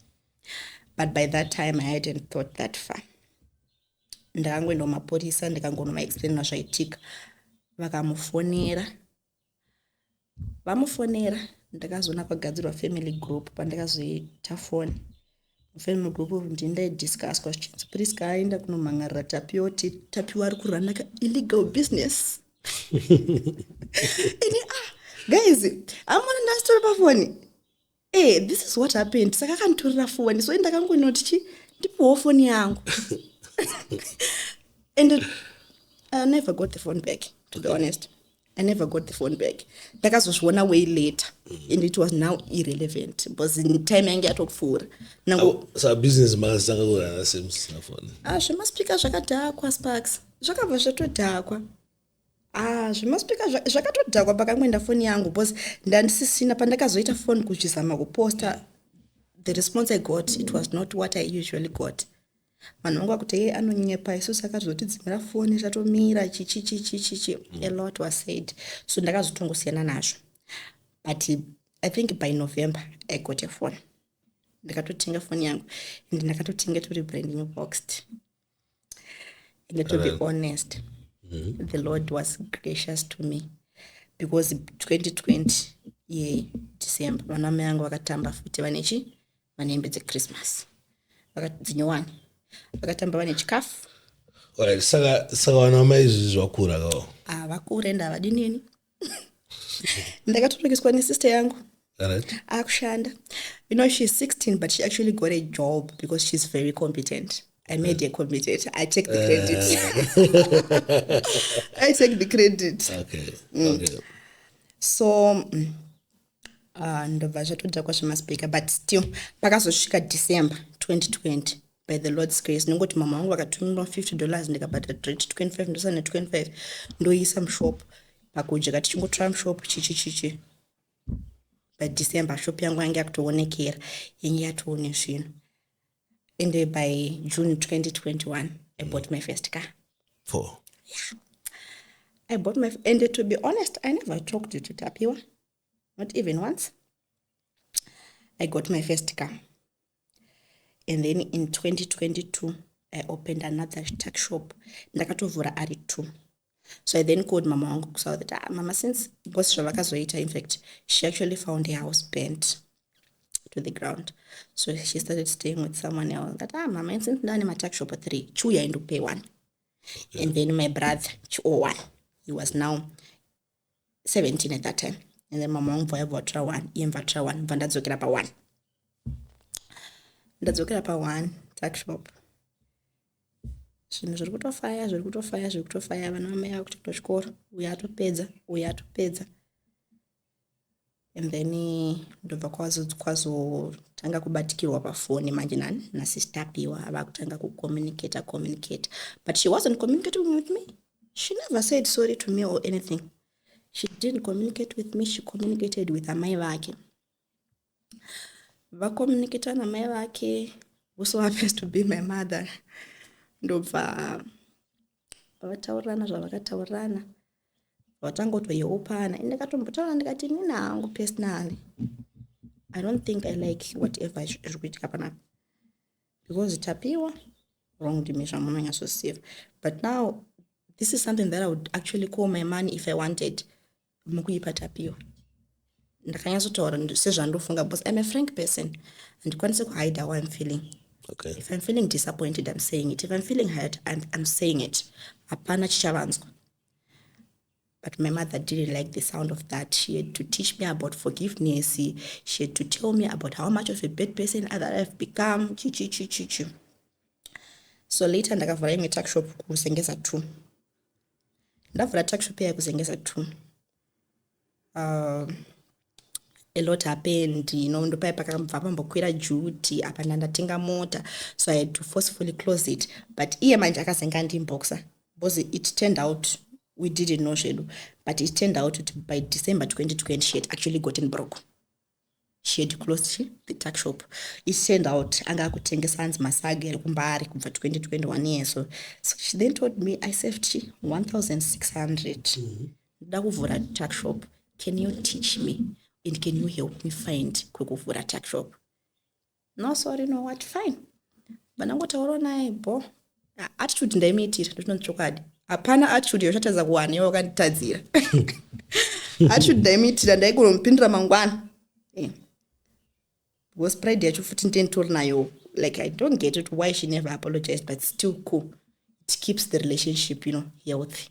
Speaker 1: But by that time I hadn't thought that far. Ndakangoenda kumaporisa ndikangonoma explain zvaitika. Vamufonera ndakazoona kwagadzirwa family group pandakazoita phone. Family group ndindaidiscuss questions. Priska aenda kunomhangarira Tapiwa ari kurana illegal business. Guys, amona ndastora pafoni. This is what happened. Saka kantorera phone. So ndakangonoti ndipowo phone yangu. And I never got the phone back, to be honest. I never got the phone back. Ndakazozviona way later. And it was now irrelevant. Because in time yangu yatokufura.
Speaker 2: So business makasanga kurana sims na phone.
Speaker 1: Zvemaspika zvakadhakwa Sparks. Zvakabva zvatodhakwa. Zvemaspika zvakatodhakwa pakamwenda phone yangu because ndandisisina pandakazoita phone kuchizama kuposta. The response I got, it was not what I usually got. Vanhu vangu vakuti anonyepa isusu akazotidzimira phone zvatomira chichi. A lot was said. So ndakazotongosiyana nazvo. But I think by November I got a phone. Ndakatotenga phone yangu and ndakatotenga tori brand new boxed. And to be honest, the Lord was gracious to me because 2020 December vanamai yangu vakatamba futi vanechi vanembe dzeChristmas vakadzinyowana vakatamba vane chikafu.
Speaker 2: Alright, saka vanamai izvi zvakura kawo
Speaker 1: vakura enda havadinini. Ndakatorokeswa nesister yangu.
Speaker 2: Alright.
Speaker 1: Akushanda. You know, she's 16 but she actually got a job because she's very competent. I made her committed. I take the credit. I take the credit.
Speaker 2: Okay.
Speaker 1: So, ndobva zvatodhakwa zvemaspika but still pakazosvika December 2020 by the Lord's grace nongoti mama wangu vakatumira $50 ndikabhadhara direct 25 ndosana 25 ndoisa mushop pakudya tichingotora mushop chichi. By December shop yangu yange yakutoonekera yange yatoone zvinhu. And by June 2021, I bought my first car. Yeah. I bought and to be honest, I never talked to Tapiwa. Not even once. I got my first car. And then in 2022, I opened another tuck shop. Ndakatovhura ari 2. So I then called mama wangu kusaw that mama since boss zvavakazoita in fact, she actually found a house burnt to the ground. So she started staying with someone else. That mama, since ndane matuck shop 3, chuya into pay 1. Okay. And then my brother, 1. He was now 17 at that time. and then mama wangu vaibva vatora 1 iye mvatora 1 mva ndadzokera pa 1 ndadzokera pa 1 tuckshop zvinhu zviri kutofaya vana vamai ava kutoenda kuchikoro uyo atopedza and then ndobva kwazotanga kubatikirwa pafoni manje nasista piwa ava kutanga kucommunicate but she wasn't communicating with me. She never said sorry to me or anything. She didn't communicate with me. She communicated with amai vake. Vakommunicate na amai vake, who so happens to be my mother. Ndobva vataurana zvavakataurana. Vatangotoyeopana. Ndakatombotaura ndikati nina hangu personally. I don't think I like whatever zviri kuitika panapa. Because tapiwa wrong dimension munonyasosiva. But now this is something that I would actually call my money if I wanted. Mukuipa tapiwa. Ndakanyazotaura sezvandofunga because I'm a frank person. Andikwanise kuhide how I'm feeling.
Speaker 2: Okay.
Speaker 1: If I'm feeling disappointed, I'm saying it. If I'm feeling hurt, I'm saying it. Hapana chichavanzwa. But my mother didn't like the sound of that. She had to teach me about forgiveness. She had to tell me about how much of a bad person that I've become. So later, ndakavhura imwe tuckshop kusengesa 2. Ndavhura tuckshop ya kusengesa 2. A lot happened, ndopai pakabva pambokwira juti apa ndandatenga mota, so I had to forcefully close it. But iye manje akazenga ndimboxa because it turned out we didn't know schedule, but it turned out that by December 2020 she had actually gotten broke. She had closed the tuck shop. It turned out anga kutengesa hanzi masagi kumbari kubva 2021 years. So she then told me I saved 1,600. Ndakuvhura tuck shop. Can you teach me? And can you help me find kwekuvhura tuck shop? No, sorry, no, what? Fine. Banangotaura naye bo. Attitude ndaimitira ndotinotsokwadi. Hapana attitude yoshatadza kuwana iwe wakanditadzira. Attitude ndaimitira ndaikunompindura mangwana. Because pride yacho futi ndentori nayo. Like, I don't get it why she never apologized, but still cool. It keeps the relationship, healthy.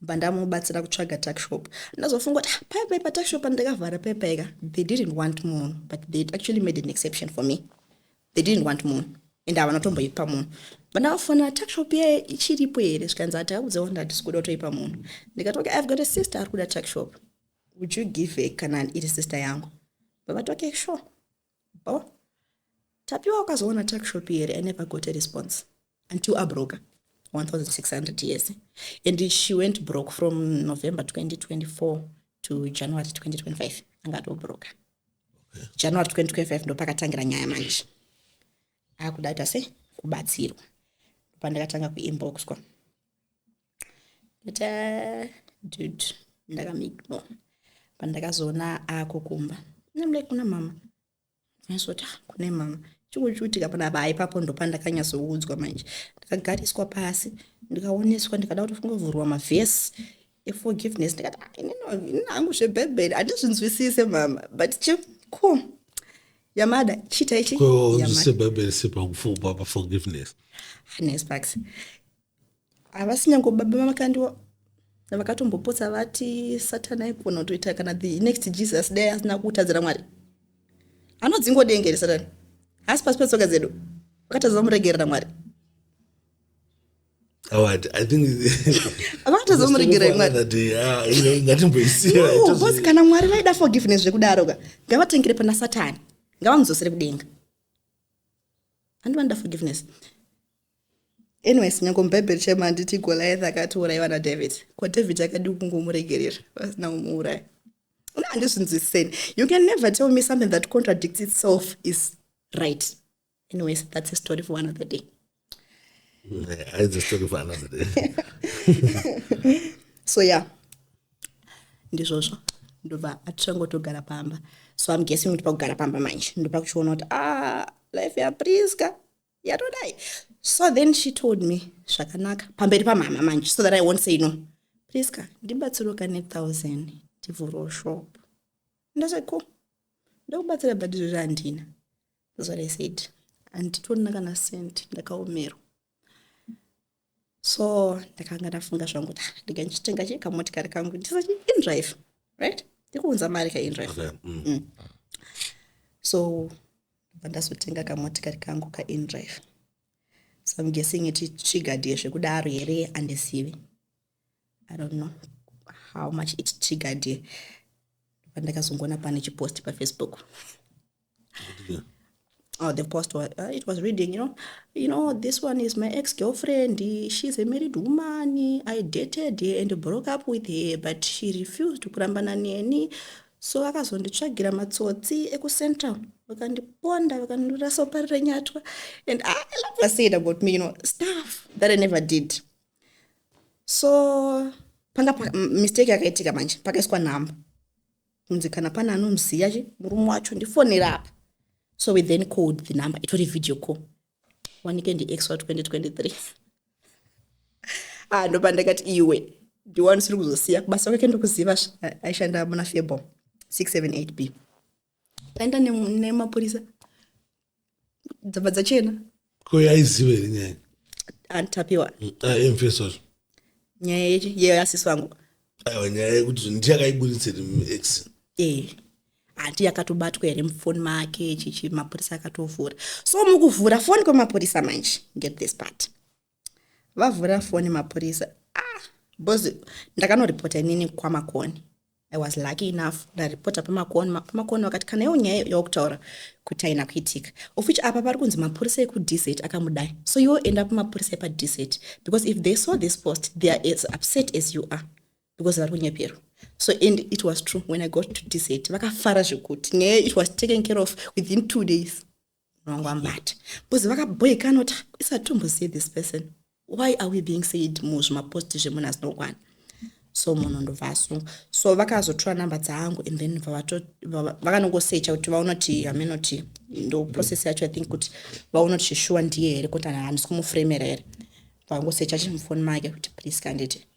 Speaker 1: Bandamubatsira kutsvaga tuck shop. Ndazofunga kuti paipa tuck shop ndakavhara paipa. They didn't want more, but they actually made an exception for me. They didn't want more. And havanotomboipa munhu. Bandafona tuck shop ye ichiripo here zvikanzi ati akudzawo ndati sikuda kutoipa munhu. Ndikati okay, I've got a sister ari kuda tuck shop. Would you give her kana iri sister yangu? But okay, sure. Bo. Tapiwa wakazoona tuck shop here, I never got a response until I broke 1,600 years. And she went broke from November 2024 to January 2025. Angato broke. Okay. January 2025 ndo pakatangira nyaya manje. Akudata se kubatsirwa. Pandakatanga kuinbox kwa. Dude, ndakamigno. Pandakazona akukumba. Namle kuna mama. Nasota kune mama. Chikuchutika pana vaipapo ndo pandakanyazoudzwa manje. Ndakagariswa pasi, ndikaoneswa ndikada kutofungovhurwa mavhesi eforgiveness. Ndikati hangu zvebhebheri handizvinzwisise mama, but cool. Yamada chita ichi
Speaker 2: zvebhebheri sepakufungwa paforgiveness.
Speaker 1: Nice packs. Avasinyango baba makandiwa navakatombopotsa vati Satana ikona kutoita kana the next Jesus day asina kutadzira Mwari. Anodzingodengera Satana. Asi pasi petsoka dzedu vakatadza muregerera Mwari.
Speaker 2: I think
Speaker 1: vakatadza muregerera Mwari.
Speaker 2: ngatimboisiya
Speaker 1: bosi kana Mwari vaida forgiveness zvekudaro ngavatengere pana Satani ngavamudzosere kudenga. Handivanda forgiveness. Anyways, nyangombebheri chema nditi Goliath akatouraiwa naDavid. Kwa David akadi kungomuregerera vasina kumuuraya. Handizvinzwisiseni. You can never tell me something that contradicts itself is right. Anyways, that's a story for another day.
Speaker 2: Yeah, it's a story for another day.
Speaker 1: So yeah. Ndizvozvo. Ndobva atangotogara pamba. So I'm guessing kuti pakugara pamba manje. Ndobva kuchiona kuti life yaPriska yatodai. So then she told me zvakanaka pamberi pamama manje so that I won't say no. Priska, ndibatsiroka ne1,000 tivhurawo shop. Ndasati cool. Ndakubatsira but izvo handina. That's what I said. Anditorina kana cent ndakaomero. So ndakanga ndafunga zvangu kuti ndikanchitenga chikamotikari kangu ndisachi in drive. right? Ndikuunza mari kaInDrive.
Speaker 2: Okay.
Speaker 1: So ndazotenga kamotikari kangu kaInDrive. So I'm guessing it triggered zvekudaro here handizivi. I don't know how much it triggered. Pandakazongona pane chipost paFacebook. Oh, the post was it was reading, you know, this one is my ex-girlfriend. She's a married woman. I dated her and broke up with her, but she refused to kurambana neni. So akazonditsvagira matsotsi ekuCentral. Vakandiponda, vakandirasoparira nyatwa. And I love what said about me, stuff that I never did. So mistake yakaitika manje, pakaiswa namba. Kunzi kana pana anomuziya murume wacho ndifonera apa. So we then called the number. It was a video call. One weekend the X 2023. Ndoba ndakati iwe. Ndiwani siri kuzosiya basa kwake ndokuziva aishanda muna Febo 678B. Taenda nemapurisa. Dzabva dzachena.
Speaker 2: Koyaizive nyaya.
Speaker 1: Antapiwa.
Speaker 2: Emfeso.
Speaker 1: Nyaya yeasisi wangu.
Speaker 2: Aiwa nyaya yekuti ndiyakaibuditsira muex.
Speaker 1: Ati yakatobatwa here mufoni make chichi mapurisa akatovhura. So mukuvhura foni kwemapurisa manje, get this part. Vavhura foni mapurisa. Bozi ndakanoripota inini kwamakoni. I was lucky enough ndaripota pamakoni wakati kana iyo nyaya yokutaura kuti haina kuitika. Of which apa pari kunzi mapurisa ekuDZ akamudai. So you end up mapurisa epaDZ because if they saw this post they are as upset as you are because vari kunyepero. So and it was true when I got to DZ. Vakafara zvekuti. It was taken care of within 2 days. Nongwambata. Because vakaboyeka not isatombo say this person. Why are we being said muzvimapost zvemuna zvinokwana? So munhu ndovasunga. So vakazotora namba dzangu and then vakanongosecha kuti vaonoti amenoti ndo process yacho I think kuti vaonoti sure ndiye here kuti handisi kumufremera here. Vakangosecha chimufoni make kuti please candidate.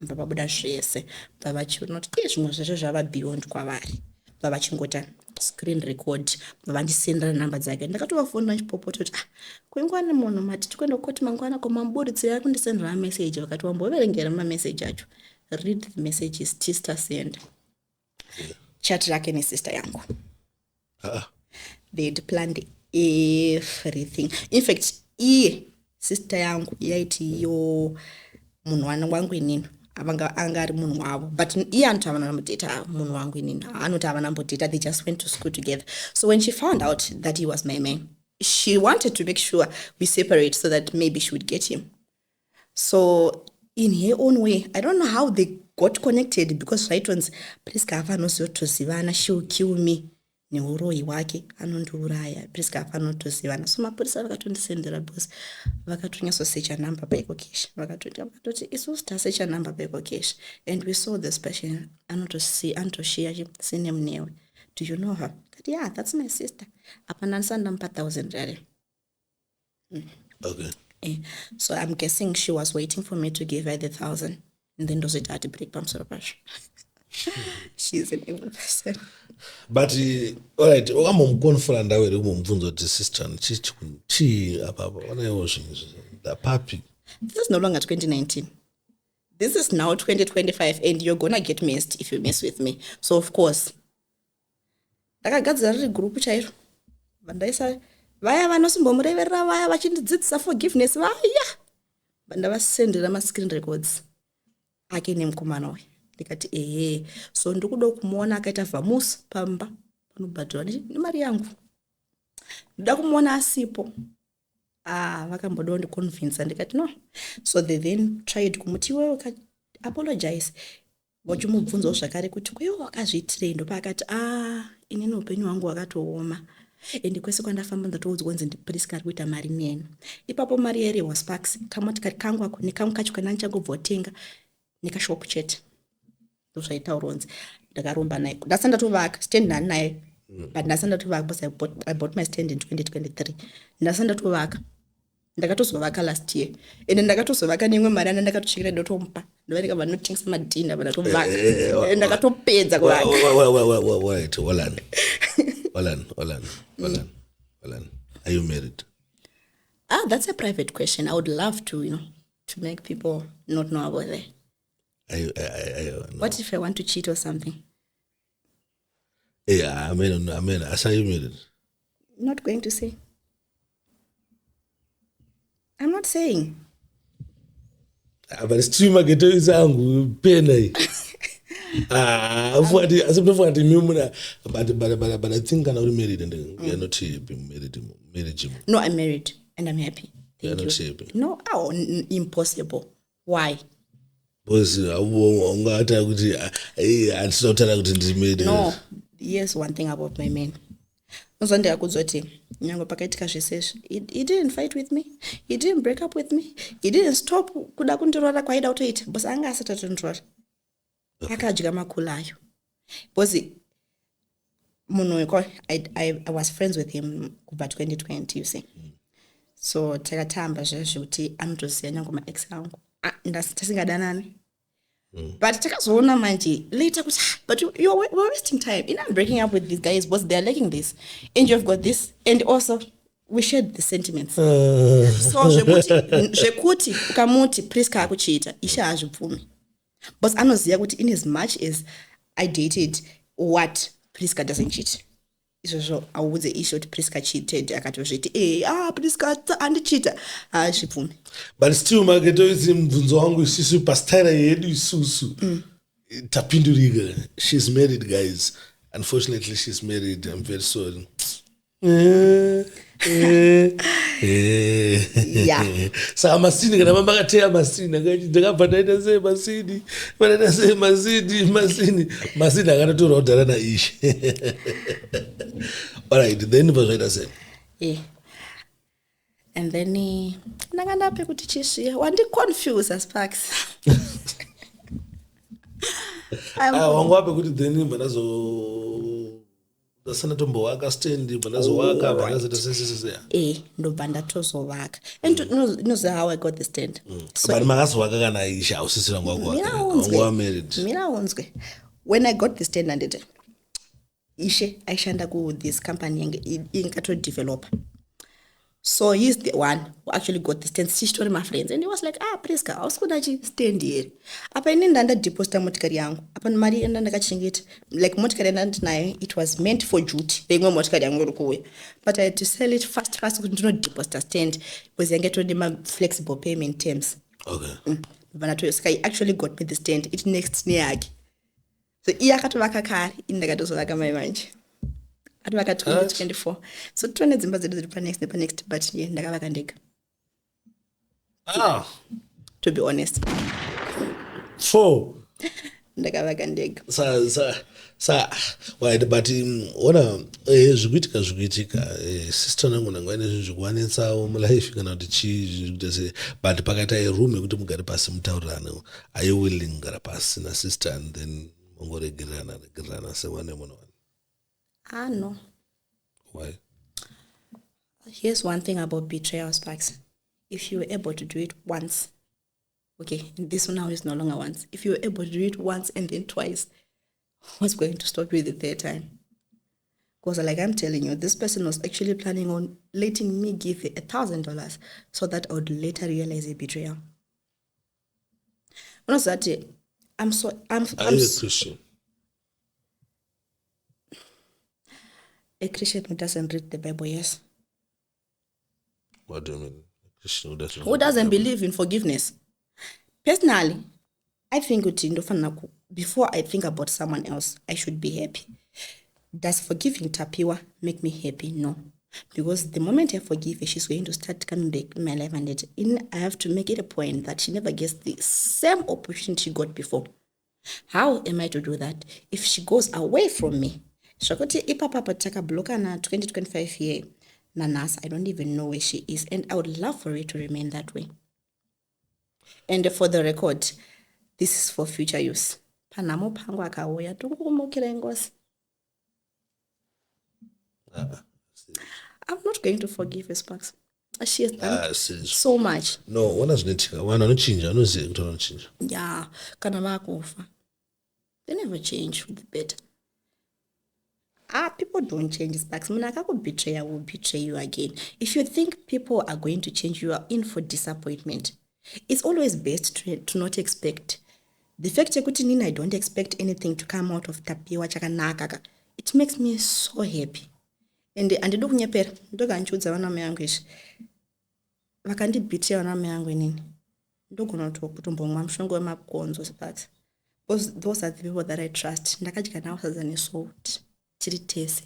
Speaker 1: Vababuda zvese vavachiona kuti zvimwe zvacho zvava beyond kwavari vavachingota screen record vavandisendera namba dzake ndakatovafonera chipopoto kuti kwengwana munhu mati tikuenda kukoti mangwana komamburudzira kundisendera message vakati wamboverengera mamessage acho read the messages sister send chat rake nesister yangu they'd planned everything. In fact sister yangu yaiti yo munhu wangu inini angari munhu wavo but iye anoti havana nambodata munhu wangu inini anoti havana nambodata. They just went to school together. So when she found out that he was my man, she wanted to make sure we separate so that maybe she would get him. So in her own way, I don't know how they got connected because right ones Priska afanozotozivana, she will kill me. Neuroyi wake anondiuraya Priska afanotozivana. So mapurisa vakatondisendera boss vakatonyasosecha number paikokesha vakatoti isusu tasecha number paikokesha and we saw this person anotoshiya sine mnewe. Do you know her? Yeah, that's my sister. Apana nsandampa 1,000 rare.
Speaker 2: Okay.
Speaker 1: So I'm guessing she was waiting for me to give her the 1,000 and then does it had to break palm sort of she's an evil person.
Speaker 2: But alright, wakamomkonfura ndawere kumomubvunza kuti sister chii apapa wanaiwo zvinhu the puppy.
Speaker 1: This is no longer 2019. This is now 2025 and you're gonna get messed if you mess with me. So of course ndakagadzira riri group chairo vandaisa vaya vanosombomureverera vaya vachindidzidzisa forgiveness vaya vandavasendera mascreen records ake nemukomana we ndikati so ndikuda kumuona akaita vhamusi pamba panobhadhirwa nemari yangu ndoda kumuona asipo vakambodawo ndiconvince ndikati no. So they then tried kumuti iwewe apologize vachimubvunzawo zvakare kuti kuiwo wakazviitirei ndopa akati inini upenyu hwangu hwakatooma ende kwese kwandafamba ndatoudzwa kunzi ndiPriska ari kuita mari neni. Ipapo mari yere was Sparks kamotikari kangu ako nekamwe kacho kana ndichangobva kutenga nekashopu chete ndozvaitauronzi ndakaromba naye ndasanda tovaka stand nani naye but ndasanda tovaka because I bought my stand in 2023 ndasanda tovaka ndakatozovaka last year ende ndakatozovaka nemwe mari ana ndakatochekera ndotomupa ndovareka vanotengesa madhina vanatovaka ndakatopedza kuvaka.
Speaker 2: Wait, Olan. Are you married?
Speaker 1: That's a private question. I would love to, to make people not know about that.
Speaker 2: No.
Speaker 1: What if I want to cheat or something?
Speaker 2: Yeah, amen. I saw you married.
Speaker 1: Not going to say. I'm not saying.
Speaker 2: But still mageto izangu pena. Fuati asipofati mimuna but I think I'm not married and you're not married.
Speaker 1: No, I'm married and I'm happy.
Speaker 2: You're
Speaker 1: Thank
Speaker 2: not
Speaker 1: you.
Speaker 2: happy.
Speaker 1: No, impossible. Why?
Speaker 2: Because ungata kuti andisotara kuti ndimedi.
Speaker 1: No, here's one thing about my man. Uzondeka kuzoti nyango pakaitika zvesezvo. He didn't fight with me. He didn't break up with me. He didn't stop kuda kundirora kwaida kutoita. But anga asatatondirora. Akadya makulu ayo. Because munhu I was friends with him kubva 2020, you see. So takatamba zvezvo kuti anotoziva nyango ma-ex angu. Tasingadanani. But takazoona manje later but we're wasting time. I'm breaking up with these guys because they're liking this. And you've got this. And also we shared the sentiments. So zvekuti ukamuti Priska akuchiita isha hazvibvumi. But anoziva kuti in as much as I dated what Priska doesn't cheat. Izvozvo auudze ishe kuti Priska cheated akatozviti Priska andichita hazvibvumi.
Speaker 2: But still mageto izi mubvunzo wangu isusu pastara yedu isusu tapindurika. She's married, guys. Unfortunately she's married. I'm very sorry.
Speaker 1: Yeah.
Speaker 2: Saka masini kana mama akateya masini akati ndakabva ndaita sei masini akatotora kudhara naishe. Alright, then vazvaita sei?
Speaker 1: Yeah. And then ndanga ndape kuti chisviya wandiconfuse Sparks.
Speaker 2: Wangu wape kuti then ndasana tombowaka stand ndazowaka vakazoita sesesese.
Speaker 1: Ndobva ndatozovaka. And you know how I got the stand.
Speaker 2: But makazowaka kana isha ausisira ngwa married.
Speaker 1: Mina unzwe. When I got the stand and it ishe aishanda ku this company inkato developer. So he's the one who actually got the stand. She told my friends and he was like, Priska, I was going to stand here. Apa ini ndanda deposit motikari yangu. Apa mari ndanda kachingita. Like motikari ndanda it was meant for duty. Bengo motikari yangu rukuwe. But I had to sell it fast because not deposit a stand. Because I get to the flexible payment terms.
Speaker 2: Okay.
Speaker 1: But I actually got me the stand. It next year. So iya katovaka kari indakatozovaka mai manje. Atovaka 2024. So 20 dzimba dzedu dziri next but ndakavaka ndega. To be honest.
Speaker 2: 4.
Speaker 1: Ndakavaka ndega.
Speaker 2: Why but ona zvikuitika sister nangu nangwa ine zvinhu zvikuwanetsawo mulife kana kuti chii but pakati room yekuti mugare pasi mutaurirane. Are you willing kugara pasi na sister and then mongoregerana semwana munhu?
Speaker 1: No.
Speaker 2: Why?
Speaker 1: Here's one thing about betrayal, Sparks. If you were able to do it once, okay, this one now is no longer once. If you were able to do it once and then twice, what's going to stop you the third time? Because like I'm telling you, this person was actually planning on letting me give $1,000 so that I would later realize a betrayal. When I was that, I'm
Speaker 2: Are you a Christian?
Speaker 1: A Christian who doesn't read the Bible, yes.
Speaker 2: What do you mean? A Christian
Speaker 1: who doesn't believe in forgiveness? Personally, I think before I think about someone else, I should be happy. Does forgiving Tapiwa make me happy? No. Because the moment I forgive her, she's going to start coming back in my life and I have to make it a point that she never gets the same opportunity she got before. How am I to do that? If she goes away from me, Shakoti ipapa taka bloka na 2025 year nanas, I don't even know where she is, and I would love for it to remain that way. And for the record, this is for future use. Panamo pangwa kaoya tungukumukira ngosi. I'm not going to forgive her, Sparks. She has done so much.
Speaker 2: No, one has netika. One on change. I know say it on change.
Speaker 1: Yeah, kana makufa. They never change for the better. People don't change, Sparks. Munakako betrayer will betray you again. If you think people are going to change, you are in for disappointment. It's always best to not expect. The fact I don't expect anything to come out of Tapiwa Chakanaka. it makes me so happy. And andidi kunyepera ndokandiudza vana mai vangu izvi vakandibhitira vana mai vangu inini ndogona kutombomwa mushonga wemakonzo Sparks, because those are the people that I trust. Ndakadya navo sadza nesalt tiri tese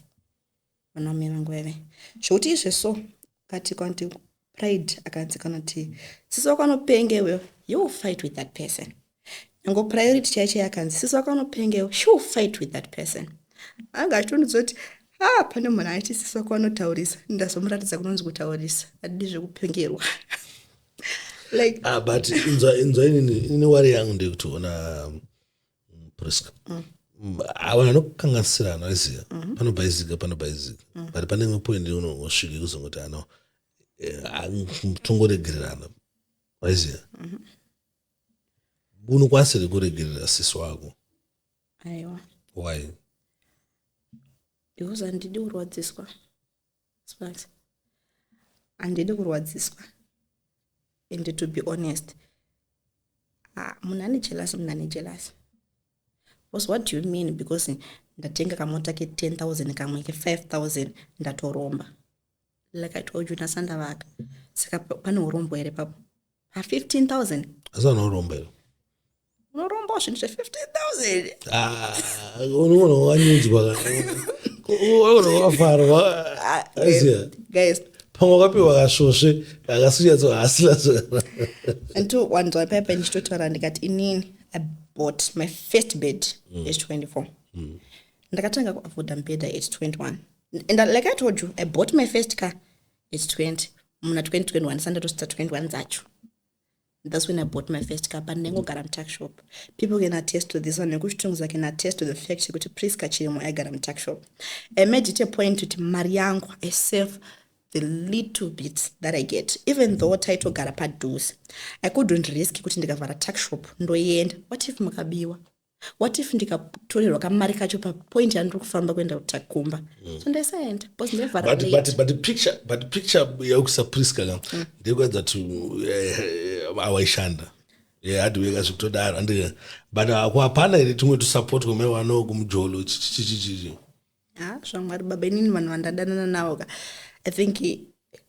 Speaker 1: vana mai vangu veve zvokuti izveso kati kwanti pride akanzi kana kuti sisi wako anopengewe you will fight with that person. Nyango priority chaiche yakanzi sisi wako anopengewe she will fight with that person. Anga achitondidzwa kuti pane munhu aiti sisi wako anotaurisa ndazomuratidza kunonzi kutaurisa adidi zvekupengerwa like
Speaker 2: but inzwa ini wari yangu ndekutoona Priska avana nokukanganisirana iziya panobhaizika but pane imwe point unosvike kuzongoti ano tongoregererana waiziya unokwanisire kuregerera sisi wako
Speaker 1: aiwa
Speaker 2: why
Speaker 1: because handidi kurwadziswa Sparks, handidi kurwadziswa. And to be honest, munhu ane jealous. Because what do you mean? Because ndatenga kamota ke 10,000 kamwe ke 5,000 ndatoromba. Like I told you nasanda vaka. Saka pane urombo here papo. 15,000.
Speaker 2: Asa no urombo here.
Speaker 1: Urombo shinje 15,000.
Speaker 2: Unoona wanyudzwa. Unoona wafarwa.
Speaker 1: Guys,
Speaker 2: pango kapiwa kashoshe akasiyatso asila
Speaker 1: until one day paper ndichitotaura ndikati inini I bought my first bed age 24 ndakatanga kuafford bed age 21 and like I told you I bought my first car age 20 muna 2021 sandato start 21 zacho. That's when I bought my first car but ndengogara mtuck shop. People can attest to this one nekuchitongoza can attest to the fact kuti Priska chirimo aigara mtuck shop. I made it a point kuti mari yangu I save the little bits that I get, even though title gara padhuze. I couldn't risk kuti ndikavhara tuck shop ndoyenda. What if mukabiwa? What if ndikatorerwa kamari kacho pa point yandiri kufamba kuenda kutakumba? So ndasaenda because ndevhara
Speaker 2: but the picture yakusa Priska ndekwenza to awaishanda hadiweka zvekutodaro but hapana here tumwe tusupport kwemewano kumujolo chichichichi
Speaker 1: zvamwari baba inini vanhu vandadanana navo ka I think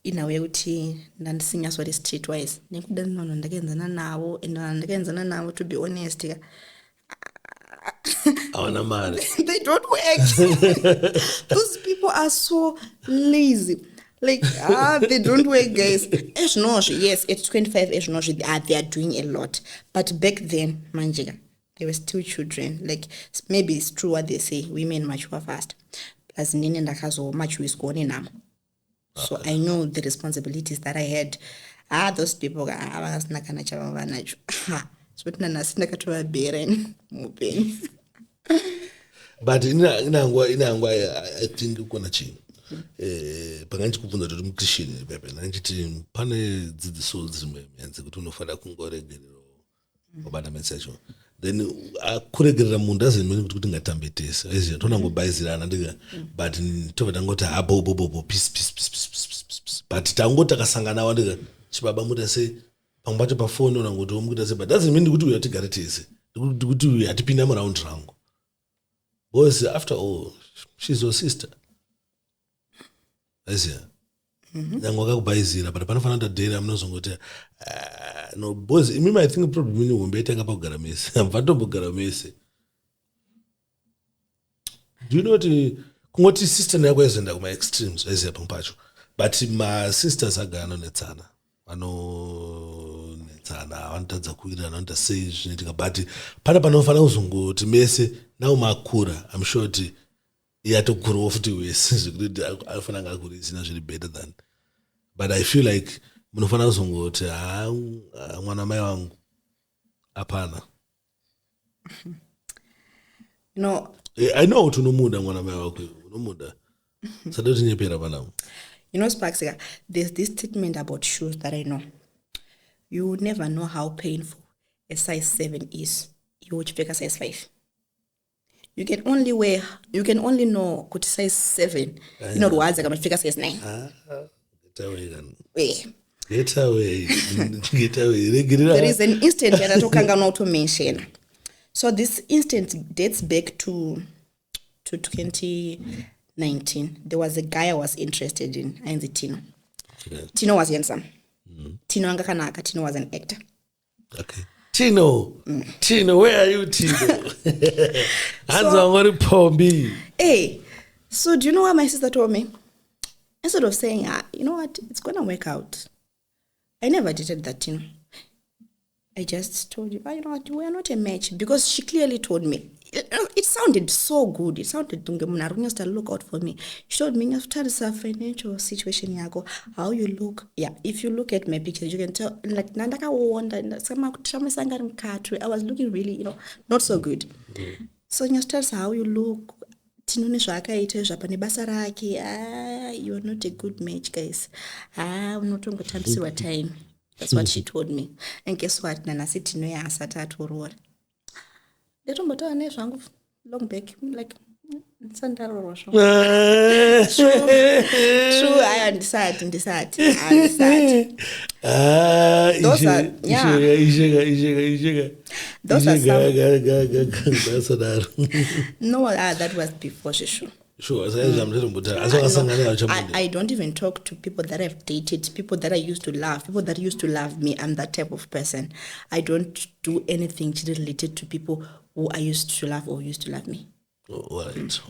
Speaker 1: in a way kuti ndandisinyasori streetwise nekudanana vanhu ndakaenzana navo and vanhu ndakaenzana navo to be honest
Speaker 2: hawana mari
Speaker 1: they don't work. Those people are so lazy. Like, they don't work, guys. Yes, at 25, they are doing a lot. But back then, manjiga, they were still children. Like, maybe it's true what they say, women mature fast. Plus, nini ndakazo mature is going in. So I know the responsibilities that I had. Those people, abasnakana chavava nacho. So nasina katuwa beren mupeni.
Speaker 2: But inangwa I think ukona chini. Panganchi kubvunza kuti mukristian pepe nanchiti pane dzidziso dzimwemenze kuti unofanira kungoregerera mabanda message then akuregerera munhu doesn't mean kuti ngatambe tese izvi tonangobayizirana ndika but tova tangoti hapo peace but tangoti takasangana nawo ndika chibaba muta sei pamwe pacho pafoni unangoti omukuita sei but doesn't mean kuti uya tigare tese kuti hatipinda muraundi rangu because after all she's your sister. Aziya. Nyango akakubayizira but panofanira kutadhera munozongoti no boys imimi I think problem ini umbetenga pakugara mese. Mvatombogara mese. Do you know kuti kungoti sister yako yazoenda kuma extremes aziya pampacho. But my sisters agara nonetsana. Vanotadza kuirana vanoita sei zvinoitika but pana panofanira kuzongoti mese nawo makura I'm sure kuti yatokurawo futi wese zvekuti anofanira ngakurizina zviri better than but I feel like munofanira kuzongoti mwana mai wangu hapana.
Speaker 1: No,
Speaker 2: I know kuti unomuda mwana mai wako unomuda sada kuti nyepera panamo.
Speaker 1: You know, Sparks, there's this statement about shoes that I know. You would never know how painful a size 7 is. You would pick a size 5. You can only know kuti size 7. You know, words are figure size 9.
Speaker 2: Get away.
Speaker 1: There is an instance that I don't mention. So this instance dates back to to 2019, there was a guy I was interested in, ainzi Tino. Okay. Tino was handsome. Tino angakanaka. Tino was an actor.
Speaker 2: Okay. Tino, where are you, Tino?
Speaker 1: Hey, so do you know what my sister told me? Instead of saying, you know what, it's gonna work out. I never dated that Tino. I just told you, you know what, we are not a match, because she clearly told me. It sounded so good. It sounded to look out for me. She told me, financial situation, how you look. Yeah, if you look at my pictures, you can tell, like, I was looking really, not so good. So you start how you look. You are not a good match, guys. I'm not going to see what time. That's what she told me. And guess what? Nana said, "Tino ya asata to long back, like Santaro. True, I understand. Those are, yeah. Those are some. No, that was before she.
Speaker 2: Sure.
Speaker 1: I don't even talk to people that I've dated, people that I used to love, people that used to love me. I'm that type of person. I don't do anything related to people who I used to love or used to love me.
Speaker 2: Right.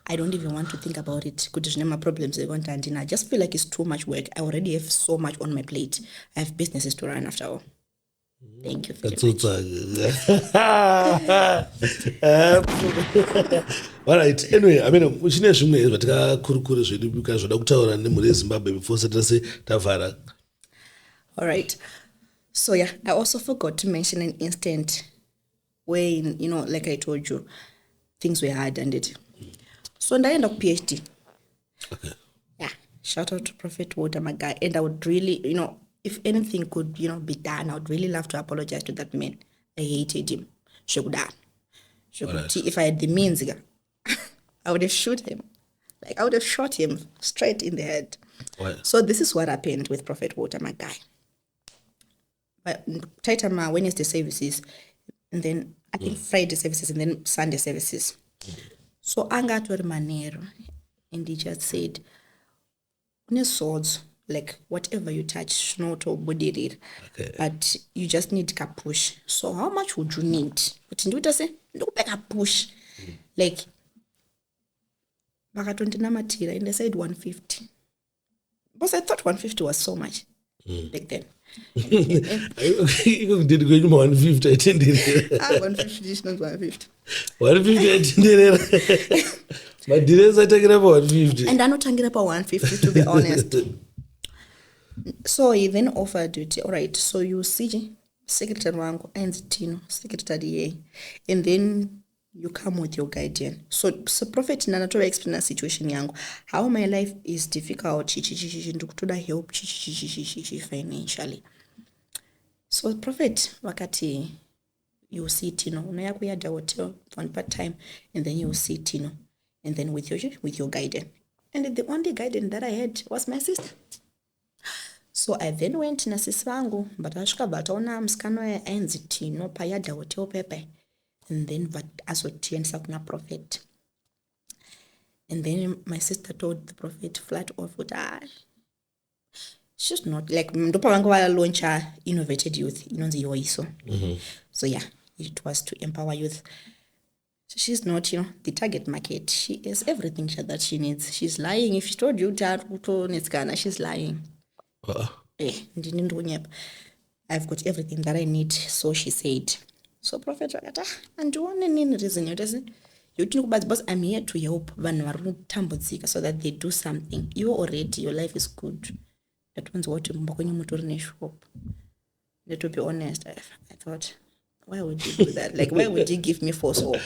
Speaker 1: I don't even want to think about it. My problems. I just feel like it's too much work. I already have so much on my plate. I have businesses to run after all. Thank you very much.
Speaker 2: All right. Anyway, I mean, uchine zvimwe zvatakakurukura zvedu zvoda kutaura nemhuri yeZimbabwe before setase tavhara.
Speaker 1: All right. So yeah, I also forgot to mention an instant when, like I told you, things were hard and it. So I ended up PhD.
Speaker 2: Okay.
Speaker 1: Yeah. Shout out to Prophet Walter, my guy. And I would really, if anything could, be done, I would really love to apologize to that man. I hated him. If I had the means, I would have shot him. Like, I would have shot him straight in the head.
Speaker 2: What?
Speaker 1: So this is what happened with Prophet Walter, my guy. But Taitama Wednesday services, and then I think Friday services, and then Sunday services. So I got to Manero, and he just said, swords, like whatever you touch, not or body, but you just need a push. So how much would you need? But in say, look back a push, like. And they said 150. Because I thought 150 was so much back then.
Speaker 2: You did go 150, I didn't.
Speaker 1: 150 is not 150.
Speaker 2: 150, I didn't. But did I take it about 150?
Speaker 1: And I'm not talking about 150, to be honest. So he then offered it, all right, so you see, Secretary Wangu and Tino, Secretary, and then you come with your guardian. So Prophet Nanatola explain the situation yangu. How my life is difficult, to help financially. So Prophet wakati you see Tino, unayakuyada hotel on part time, and then you see Tino, and then with your guardian. And the only guardian that I had was my sister. So I then went to Nasisi wangu, but ashka bataona mskano ainzi Tino payada hotel pepe. And then as what kuna Prophet. And then my sister told the Prophet flat off, she's not like launcher innovated youth, So yeah, it was to empower youth. So she's not, the target market. She is everything that she needs. She's lying. If she told you that she's lying. I've got everything that I need, so she said. So Prophet and one reason you think about, but I'm here to help so that they do something. You already, your life is good. That one's what you shop. To be honest, I thought, why would you do that? Like, why would you give me false hope?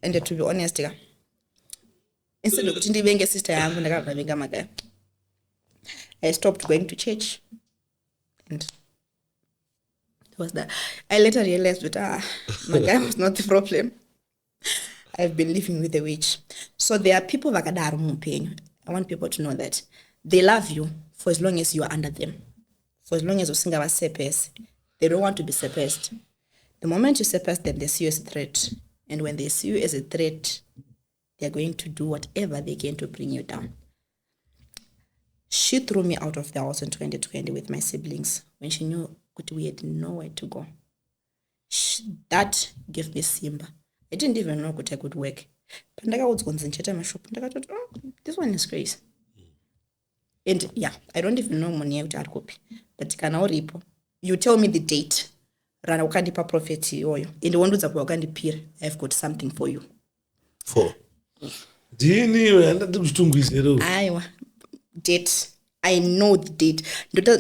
Speaker 1: And to be honest, instead of being a sister, I stopped going to church. And was that I later realized that my guy was not the problem. I've been living with a witch. So there are people like I want people to know that they love you for as long as you are under them. For as long as you sing about surpass, they don't want to be surpassed. The moment you surpass them, they see you as a threat. And when they see you as a threat, they're going to do whatever they can to bring you down. She threw me out of the house in 2020 with my siblings when she knew we had nowhere to go. That gave me simba. I didn't even know I could work. This one is crazy. And yeah, I don't even know money out at copy. But you tell me the date. Rana ukandipa prophecy oyo. And one does wakandipira. I've got something for you.
Speaker 2: For? Aiwa.
Speaker 1: Date. I know the date.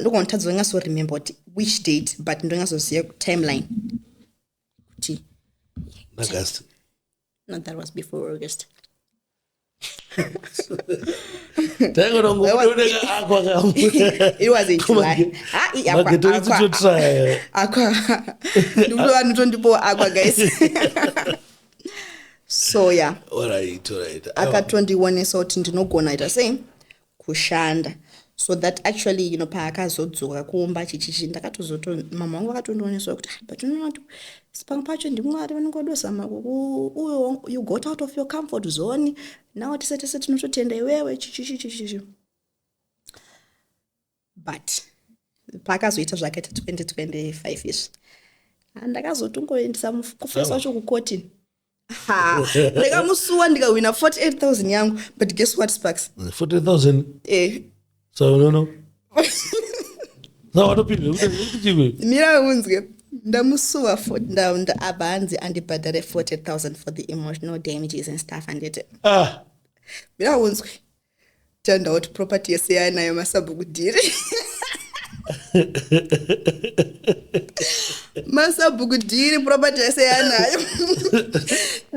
Speaker 1: No one tells me to remember which date, but no timeline.
Speaker 2: August.
Speaker 1: No, that was before August.
Speaker 2: It
Speaker 1: was in July. Guys. So yeah.
Speaker 2: All right.
Speaker 1: Aka 21 years old ndinogona ita sei kushanda. So that actually, paakazodzoka kuomba chichichi ndakatozoto mama wangu akatondoonesa kuti but sipanga pacho ndimwari vanongodosa uyo you got out of your comfort zone. Now tisese tinototenda iwewe chichichi. But paakazoita zvakaita 2025 ish. Ndakazotongoendesa kufesa wacho kukotini. Ndikamusuwa ndikawina 48,000 yangu. But guess what, Sparks?
Speaker 2: 48,000? So no.
Speaker 1: Mira unzwe. Ndamusuwa abanzi andibhadhare 40,000 for the emotional damages and stuff and it. Mira unzwe. Turned out property yesiyanayo masabhukudhiri. Masabhukudhiri property yesiyanayo.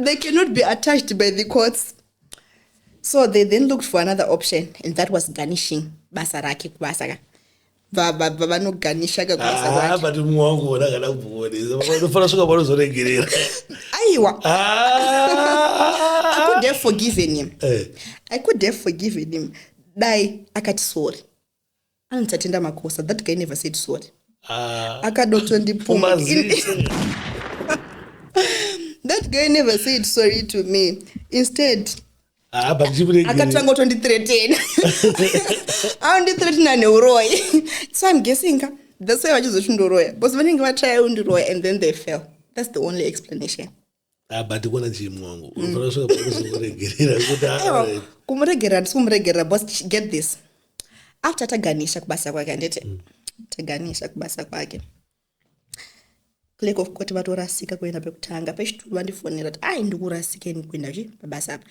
Speaker 1: They cannot be attached by the courts. So they then looked for another option, and that was garnishing basaraki kubasaka. Vanoganisha kabasa kwake.
Speaker 2: But mwangu wakana kuboneza. Vanofana suka vanozoregerera.
Speaker 1: Aiwa. I could have forgiven him. Dai akati sorry. Antatenda makosa. That guy never said sorry. Akadoto ndipuma. That guy never said sorry to me. Instead, akatanga 2013. Aundi 13 neuroy. So I'm guessing that's why vachizoshindoroya. Because vanenge vatry undiroya and then they fell. That's the only explanation.
Speaker 2: But kona chimwangu. Unofana shuka pakuzoregerera kuti
Speaker 1: kumuregerera ndisumuregerera boss get this. After taganisha kubasa kwake andete. Taganisha kubasa kwake. Click of kuti vatorasika kuenda pekutanga pechitulu vandifonera kuti ndikurasika kuenda pabasa apa.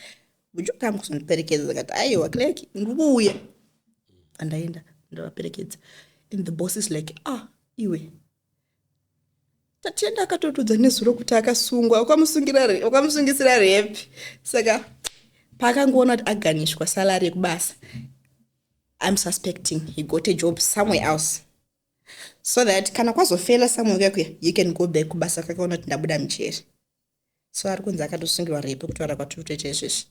Speaker 1: Ujukamu kusoniperekedza kati aiwa click ngubuya. Andaenda ndavaperekedza. And the boss is like, iwe. Tatienda akatotudza nezuro kuti akasungwa ukamusungisira rep. Saka pakangoona kuti aganishwa salary yekubasa. I'm suspecting he got a job somewhere else. So that kana kwazofela somewhere kwake you can go back kubasa kakaona kuti ndabuda mcheri. So ari kunza akatosungirwa rep kuti vara kwatutoita izvezvi.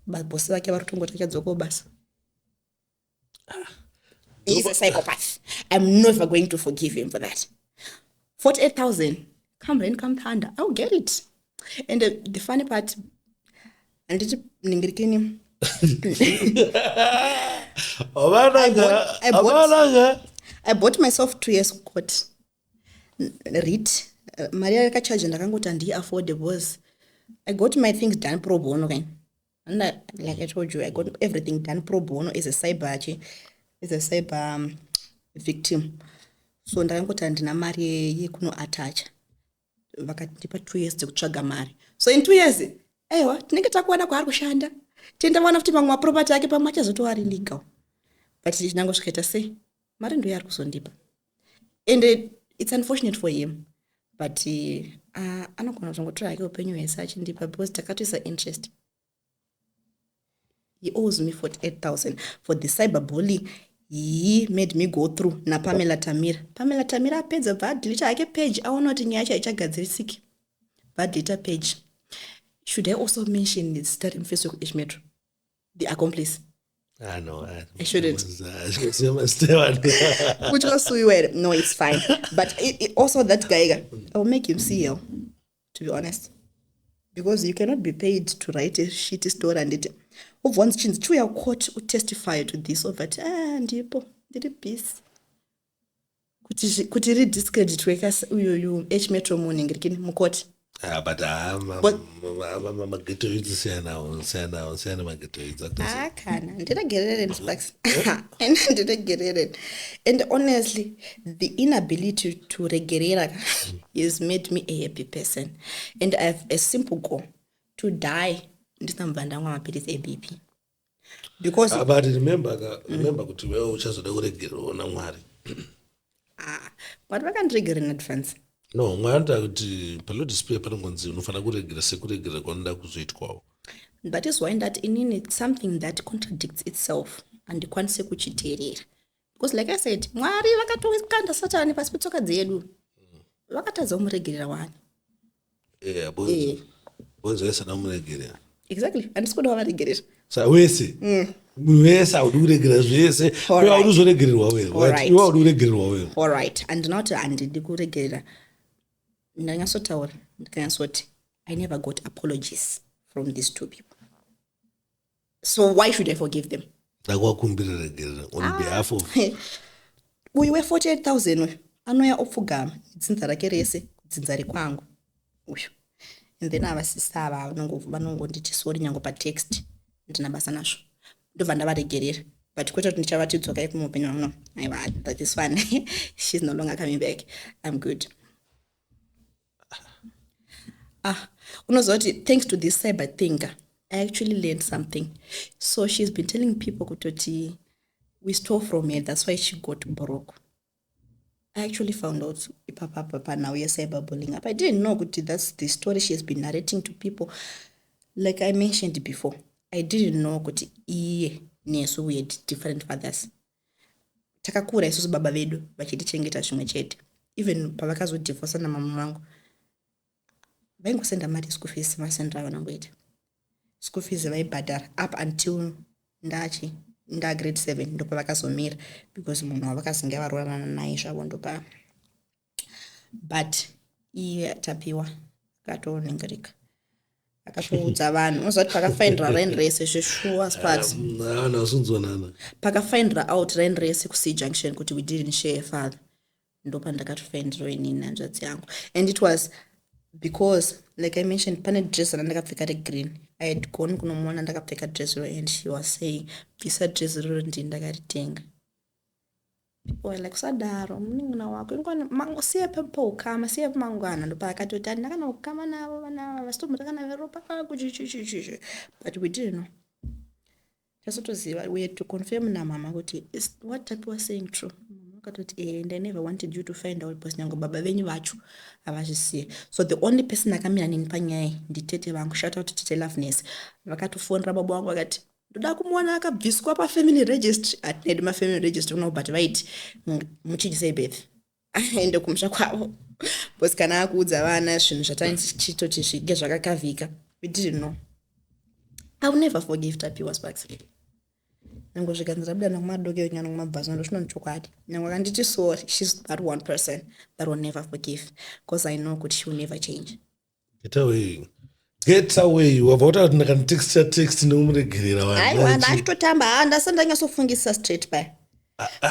Speaker 1: Bosi vake vari kutongoti achadzoka kubasa. He's a psychopath. I'm never going to forgive him for that. 48,000. Come rain, come thunder. I'll get it. And the funny part, I bought myself 2 years court. Read. Maria charge ndakangoti andi affordable. I got my things done pro bono again. And like I told you, I got everything done pro bono as a cyber victim. So ndakangoti andina mari yekuno attach. Vakatipa 2 years dzekutsvaga mari. So in 2 years, tinenge takuwana kwaari kushanda. Tindawana kuti pamwe property yake pamwe achazotoari legal. But tinangosvikaita sei? Mari ndo yari kuzondipa. And it's unfortunate for him. But anogona kutongotora yake upenyu hwese achindipa because takatoisa interest. He owes me 48,000 for the cyberbullying he made me go through na Pamela Tamira. Pamela Tamira apedza bhadhilita yake page aona kuti nyaya yacho haichagadzirisiki. Bhadhilita page. Should I also mention the start in Facebook Ish Metro? The accomplice.
Speaker 2: No,
Speaker 1: I shouldn't.
Speaker 2: Which
Speaker 1: was so weird. No, it's fine. But it also that guy, I will make him CEO, to be honest. because you cannot be paid to write a shitty story and it once chins to your court to testify to this over ndipo ndiri busy kuti ri discredit wekas uyu H Metro morning rikini mukoti
Speaker 2: but mageto yidzo siyana mageto yidzo
Speaker 1: kana ndiregerere Sparks and ndiregerere and honestly the inability to regerera has made me a happy person and I have a simple goal to die ndisamvanda mapirisi eBP because
Speaker 2: but remember kuti wewe uchazoda kuregerera na Mwari
Speaker 1: but vakandiregera in advance
Speaker 2: no mwanda kuti palo display panongonzi unofana kuregera sekuregera kwanda kuzoitwawo.
Speaker 1: That is why that inini something that contradicts itself and kwanise kuchiteerera because like I said Mwari vakatokanda Satani pasi petsoka dzedu vakatadza kumuregerera wani
Speaker 2: bonzo yesa namuregerera
Speaker 1: exactly and sikuda wavaregerera
Speaker 2: sa wese wese auduregera zvese kwa auduzoregererwa wewe iwa auduregererwa wewe
Speaker 1: all right and not and ndikuregerera ndanyasotaura ndikanyasoti I never got apologies from these two people, so why should I forgive them?
Speaker 2: Ndakwakumbiriregerera on behalf of
Speaker 1: we were 48,000 anoya opfugama dzinza rake rese kudzinza rekwangu uyu and then avasisa ava vanongonditi sori nyango patext ndina basa nazvo ndobva ndavaregerera but kwete kuti ndichavati dzokai kumupenyu no aiva that is fine she's no longer coming back, I'm good. Unozoti thanks to this cyber thing I actually learned something. So she's been telling people kutoti we stole from her, that's why she got broke. I actually found out papa now you're cyberbullying up. I didn't know that's the story she has been narrating to people. Like I mentioned before, I didn't know kuti iye nesu we had different fathers. Takakura isusu baba vedu vachitichengeta zvimwe chete. Even pavakazodivorce na mama vangu vaingosenda mari school fees masendra vanangoita school fees vaibhadhara up until nda grade 7 ndopa vakazomira because munhu wavakazinge varorana naye zvavo ndopa but iye tapiwa akatoningirika akatoudza vanhu unozoti pakafaindira rain race zveshuwa Sparks pakafaindira out rain race kuC junction kuti we didn't share a father ndopa ndakatofaindira inini hanzvadzi yangu and it was because like I mentioned pane dress randakapfeka regreen I had gone kunomona ndakapfeka dress and she was saying visa dress ndi ndakaritenga. People were like sadaro muningana wako ingoni mango siye pepo kama siye mangwana ndo pakatoti ndakana ukama navo vana vastomura kana veropa kuchichichichi but we didn't know. Tasotoziva we had to confirm na mama kuti is what that was saying true. And I never wanted you to find out because nyango baba venyu vachu avazvisiye. So the only person akamira nini panyaya nditete vangu, shout out to Tete Loveness. Vakatofonera baba vangu vakati ndoda kumuona akabviswa pa family registry at ma family registry no but right muchijise birth aende kumusha kwavo because kana akuudza vana zvinhu zvatanichitoti zvige zvakakavhika. We didn't know. I will never forgive Tapiwa Sparks. Nango zvikanzira buda nakumadoke nyana kumabhazi ndosvino nchokwadi nango kanditi sorry, she's that one person that will never forgive because I know she will never change.
Speaker 2: Get away wavota kuti ndakanitext ndinomuregerera vanhu
Speaker 1: aiwa ndachitotamba ndasandanyasofungisa straight by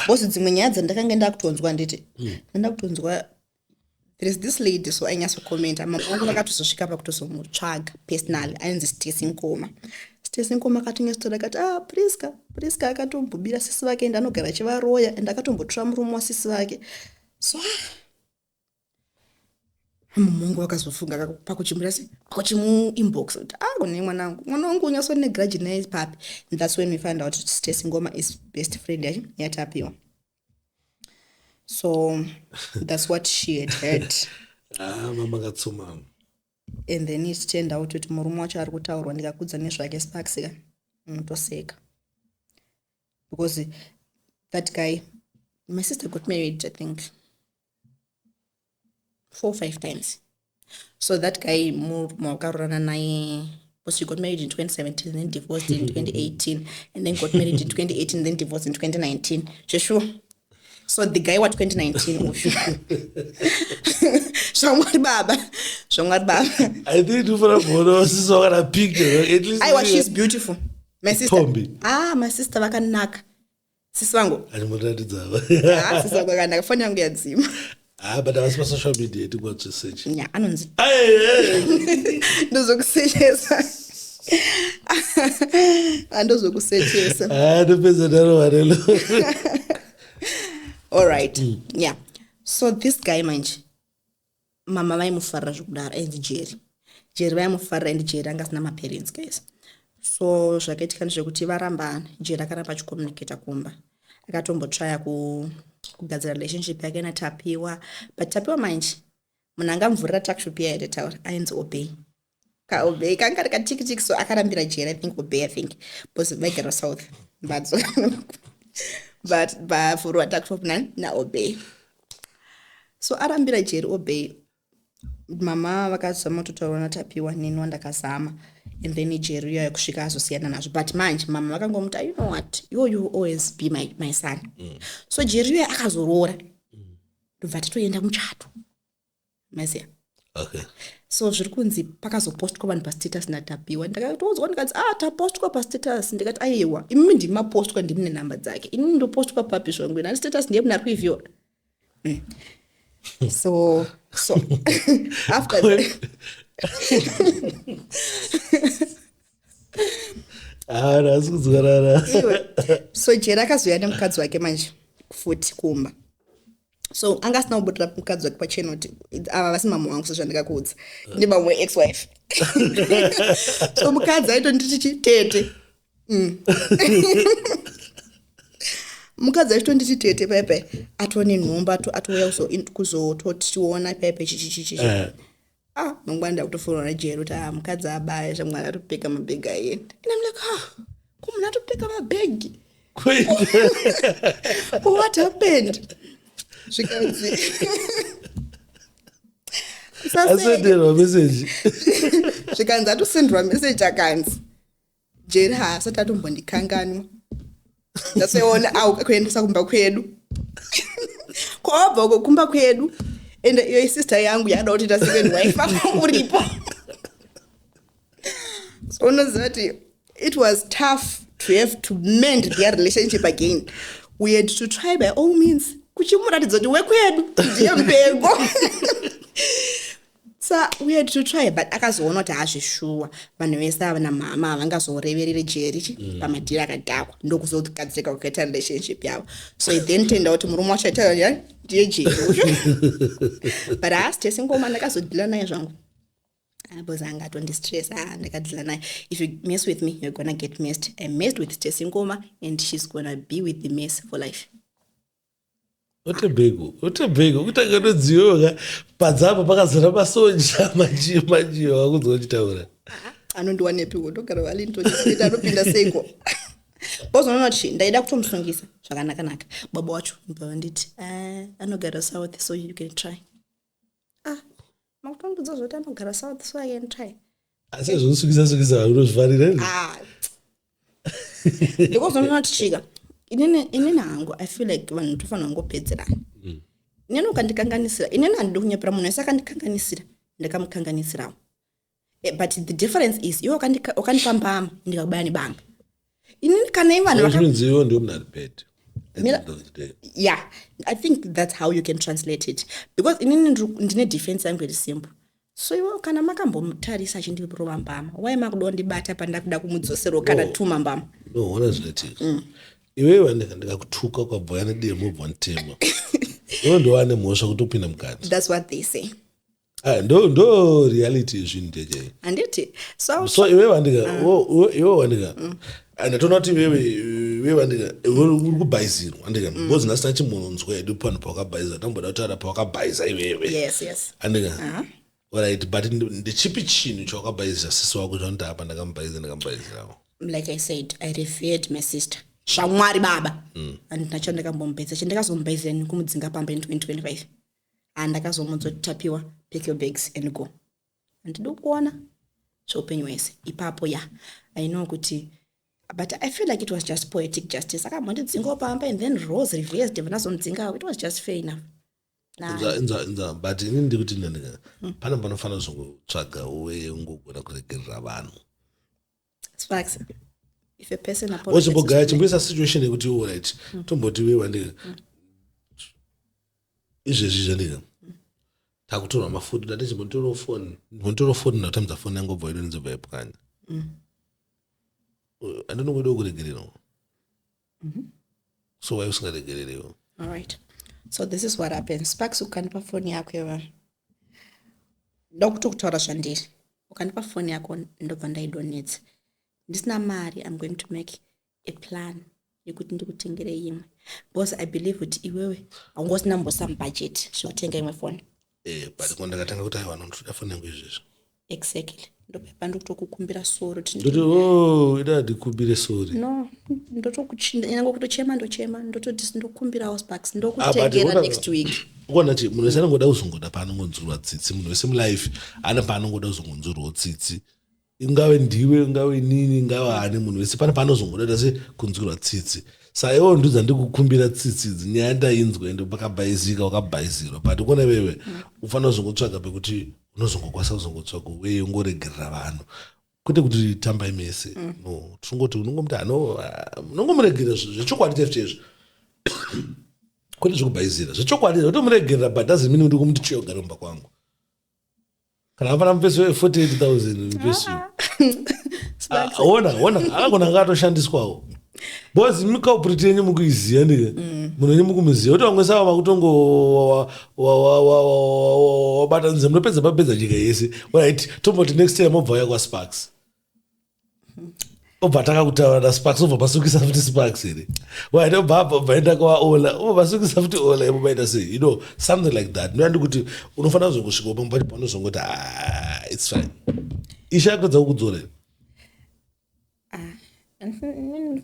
Speaker 1: bosi dzimwe nyaya dzandakanga ndakutonzwa nditi ndakutonzwa there is this lady so ainyasokomenta mamangu vakatozosvika pakutozomutsvaga personally ainzi Stacey Nkoma akatingestora akati Priska akatombobira sisi vake enda anogara chivaroya enda akatombotora murume wasisi vake so mungu wakazofunga pakuchimbira pakuchimu inbox kuti kune mwana wangu unyaso ne grudge naye papi, and that's when we found out Stacey Nkoma is best friend yaTapiwa. So that's what she had heard.
Speaker 2: Mama gatsuma.
Speaker 1: And then it turned out kuti murume wacho ari kutaurwa ndikakudza nezvake Sparks unotoseka because that guy, my sister got married I think 4 or 5 times. So that guy wakarorana naye because she got married in 2017 and then divorced in 2018 and then got married in 2018 and then divorced in 2019. Sure. So the guy wa 2019 usho. Shongwari baba.
Speaker 2: I think you for a photo so got a picture at least.
Speaker 1: I was she's beautiful. My sister.
Speaker 2: Tombi.
Speaker 1: My sister vakanaka. Sisi wangu.
Speaker 2: Animuratidza.
Speaker 1: Sisi wangu vakanaka. Phone yangu yadzima.
Speaker 2: But I was on social media to go to search.
Speaker 1: Yeah, anonzi.
Speaker 2: Ndozokusechesa.
Speaker 1: Andozokusechesa.
Speaker 2: Ndopedza ndaro warelo.
Speaker 1: All right. Yeah. So this guy manje mama vaimufarira zvekudaro and Jerry vaimufarira and Jerry anga asina maparents guys. So zvakaitika ndezvekuti varambana. Jerry akaramba achicommunicata kumba. Akatombotraya kugadzira relationship yake naTapiwa, but Tapiwa manje munhu angamuvhurira takshop yaye taura ainzi Obey. Obey kanga rikatiki so akarambira Jerry, I think Obey, I think because vaigara south but vafurwa takshop na Obey. So arambira Jerry Obey. Mama vakazama kutotaura naTapiwa nini wandakazama and then Jerry yakusvika azosiyana nazvo, but manje mama vakangomuta, you know what, you always be my son. So Jerry akazorora ndobva tatoenda muchato maziya.
Speaker 2: Okay.
Speaker 1: So zviri kunzi pakazopostwa vanhu pastatus naTapiwa, ndakatoudzwa ndikati tapostwa pastatus, ndikati aiwa imimi ndimapostwa ndimune namba dzake, inini ndopostwa papi zvangu nani status ndiye munhu ari kuivhiwa. So after that so Jerry akazoya nemukadzi wake manje futi kumba. So anga asina kubudira mukadzi wake pachena kuti ava vasi mama wangu sezvandikakuudza ndi mamwe ex-wife. So mukadzi aitonditi chitete. Mukadzi aitonditi tete pepe atone nhomba atouya kuzototiona pepe chichichichi. Mangwanda kutofura na Jerry kuti mukadzi abaya zvamwana atopeka mabhegi aenda. And I'm like, kumuna atopeka mabhegi. What happened? Zvikanzi.
Speaker 2: Asenderwa message.
Speaker 1: Zvikanzi atosendwa message akanzi Jerry haasati atombokanganwa. Ndaseona kuendesa kumba kwedu. Kwabva kumba kwedu. And your sister yangu yada kuti ta second wife uripo. So nozati it was tough to have to mend their relationship again. We had to try by all means kuchimuratidza kuti wekwedu ndiye mpengo. So we had to try, but akazoona kuti hazvishuwa vanhu vese ava namama havangazoreverere Jerry pamadhiri akadhakwa ndokuzogadzirika kukaita relationship yavo. So it then turned out murume wacho aitaura ndiye Jerry. But teesingoma ndakazodhila naye zvangu because angatondistress ndakadhila naye. If you mess with me you're gonna get messed. I messed with teesingoma and she's gonna be with the mess for life.
Speaker 2: Utebhego kutanga nodziyoga padzapa pakazara masoja majiyo wakuzwa chitaura.
Speaker 1: Anondiwanepiko ndogara valintoita anopinda seiko. Bozoona kuti ndaida kutomusungisa zvakanaka. Baba wacho mbava nditi anogara south so you can try. Makutondudza zvoti anogara south so I can try.
Speaker 2: Asi zvosungisa unozvifarira.
Speaker 1: Ndikozoona kuti chika inini hangu I feel like vanhu tofanira ngopedzerana. Inini ukandikanganisira inini handidi kunyepera munhu wese akandikanganisira ndakamukanganisirawo. But the difference is iwe ukandipambama ndikakubaya nebanga. Inini kana ivanhu
Speaker 2: vakanziwo ndio munhu ari bad.
Speaker 1: Yeah, I think that's how you can translate it. Because inini ndine defense yangu very simple. So iwe kana makambomutarisa achindipirova mbama why makudondibata pandakuda kumudzosera kana tuma mbama.
Speaker 2: No, what is it? Iwewe ndikakutuka kwabhoya nedemo bvantema. Iwe ndo wane mhosva kutopinda mukati.
Speaker 1: That's what they say.
Speaker 2: Ndo reality zvinhu ndeje.
Speaker 1: Anditi.
Speaker 2: So iwewe wandika. Ndatoona kuti iwewe wandika uri kubhaizirwa andika. Because nasina chimunhu nzwe edu pano pakabhaiza tamboda kutaura pakabhaiza iwewe.
Speaker 1: Yes.
Speaker 2: Andika. Alright, but ndechipi chinhu chawakabhaizira sisi wako kuti ndapa ndakamubhaizirawo.
Speaker 1: Like I said, I revered my sister. Shamwari baba. And nachandakambomubhaizira chandakazomubhaizira kumudzinga pamba in 2025. And ndakazomudza kuti Tapiwa, pick your bags and go. And ndikuona zveupenyu hwese. Ipapo I know kuti but I feel like it was just poetic justice. Akamhondidzingawo pamba and then Rose reversed vanazomudzingawo. It was just fair enough.
Speaker 2: Inza but inini ndikuti ndandika pane panofanira kuzongotsvaga ungogona kuregerera vanhu.
Speaker 1: Sparks, if a person apologizes,
Speaker 2: wochimbogara chimboisa situation yekuti alright tomboti wewe ndika izvezvi zvandika takutorwa mafuti dati chimbonditora foni ndakutamidza foni yangu obva ido nzobva yepwanya andinongoda kuregererawo so why usingaregererewo.
Speaker 1: all right, so this is what happens. Sparks ukanipa foni yako iva ndakutokutaura zvandiri, ukanipa foni yako ndobva ndaidonetsa ndisina mari. I'm going to make a plan yekuti ndikutengere imwe because I believe kuti iwewe haungosina mbosam budget zvekutenga imwe foni.
Speaker 2: But kwa ndakatanga kuti aiwa ndoda foni yangu izvezvi.
Speaker 1: Exactly, ndopepa ndokutokukumbira soro
Speaker 2: ida ndikumbire sori.
Speaker 1: No, ndotokuchinda nyango kutochema ndototi ndokumbirawo Sparks ndokutengera next week.
Speaker 2: Ukona chi munhu wese anongoda kuzongoda paanongonzurwa tsitsi, munhu wese mulife ana paanongoda kuzongonzurwa tsitsi, ingave ndiwe ingave nini ingave ani, munhu wese pane paanozongoda se kunzurwa tsitsi. Saiwo ndudza ndikukumbira tsitsi nyaya ndainzwa ende pakabhaizika wakabhaizirwa, but ukona wewe ufanira kuzongotsvaga pekuti unozongokwanisa kuzongotsvaga wewe ungoregerera vanhu kwete kuti tamba imese. No, tungoti unongomti unongomuregerera zvechokwadi chezvo kwete zvekubhaizira zvechokwadi utomuregerera, but doesn't mean kuti kumuti chiyo garomba kwangu kana apana mupesi we 48,000 mupesi ona akagona ngatoshandiswawo bozi mikaupuriti yenyu mukuiziya ndike munhu yenyu mukumuziya kuti vamwe sava makutongo wabata nze munopedza papedza nyika yese. Right, tomboti next time obva uya kwaSparks obva takakutaura naSparks obva pasukisa futi Sparks here. Right, obva apa obvaenda kwaOla obva pasukisa futi Ola ebobaita sei, you know, something like that. Noyandi kuti unofanira kuzongosvika pamupati paunozongoti it's fine isha yakutadza kukudzorera.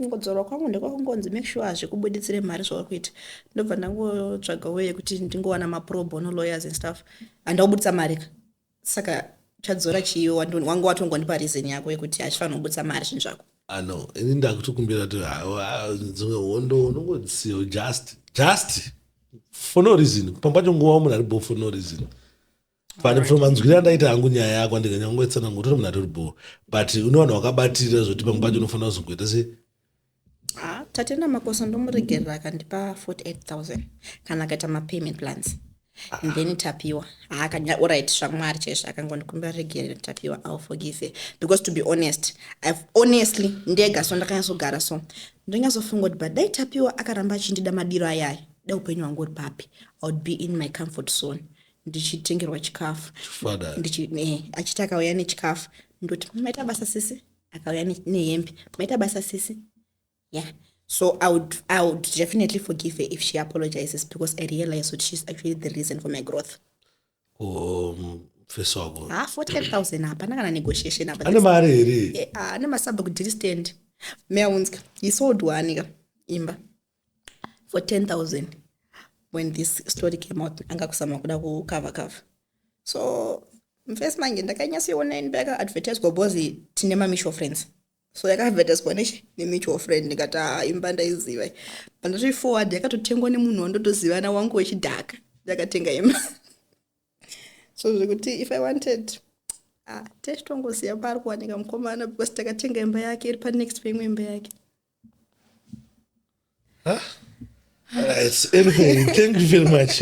Speaker 1: Ngodzorwa kwangu ndekwakungonzi make sure hazvikubuditsire mari zvawari ndobva ndangotsvaga weye kuti ndingowana mapro bono lawyers and stuff handakubudisa mari saka chadzora chiyo wangu watongondipa reason yako yekuti hachifanira kubudisa mari zvinhu zvako.
Speaker 2: No, ini ndakutokumbira kuti dzimwe hondo unongodzisiyo just for no reason pambacho nguva munhu aribo for no reason. But from manzwira ndaita hangu nyaya yako ndikanyangoetsana ngotori munhu atoribo, but unowana wakabatira zvoti pambacho unofanira kuzongoita se
Speaker 1: tatenda makosa ndomuregerera akandipa 48,000 kana akaita mapayment plans and then tapiwa alright zvamwari chaizvo akangondikumbira regerera tapiwa I'll forgive it because to be honest I've honestly ndega so ndakanyazogara so ndinyazofunga kuti but dai tapiwa akaramba achindida madiro ayaya da upenyu wangu uri papi I would be in my comfort zone ndichitengerwa chikafu achiti akauya nechikafu ndoti maita basa sisi akauya nehembe maita basa sisi. Yeah, so I would definitely forgive her if she apologizes because I realize that she's actually the reason for my growth.
Speaker 2: First of all
Speaker 1: 48,000 hapana kana negotiation hapa
Speaker 2: ane mari here
Speaker 1: ane masaba kuti stand meaunzka isodwanika imba for 10,000 when this story came out angakusama kuda ku cover. So first manje ndakanyasiona in back advertise gobozi tine mamisho friends, so yakaadvertise kwaneshi nemutual friend ndikati imba ndaiziva pandati forward yakatotengwa nemunhu wandotozivana wangu wechidhaka ndakatenga imba. So zvekuti if I wanted testongosiya pari kuwanika mukomana because takatenga imba yake iri pa next payment imba yake.
Speaker 2: Anyway, thank you very much.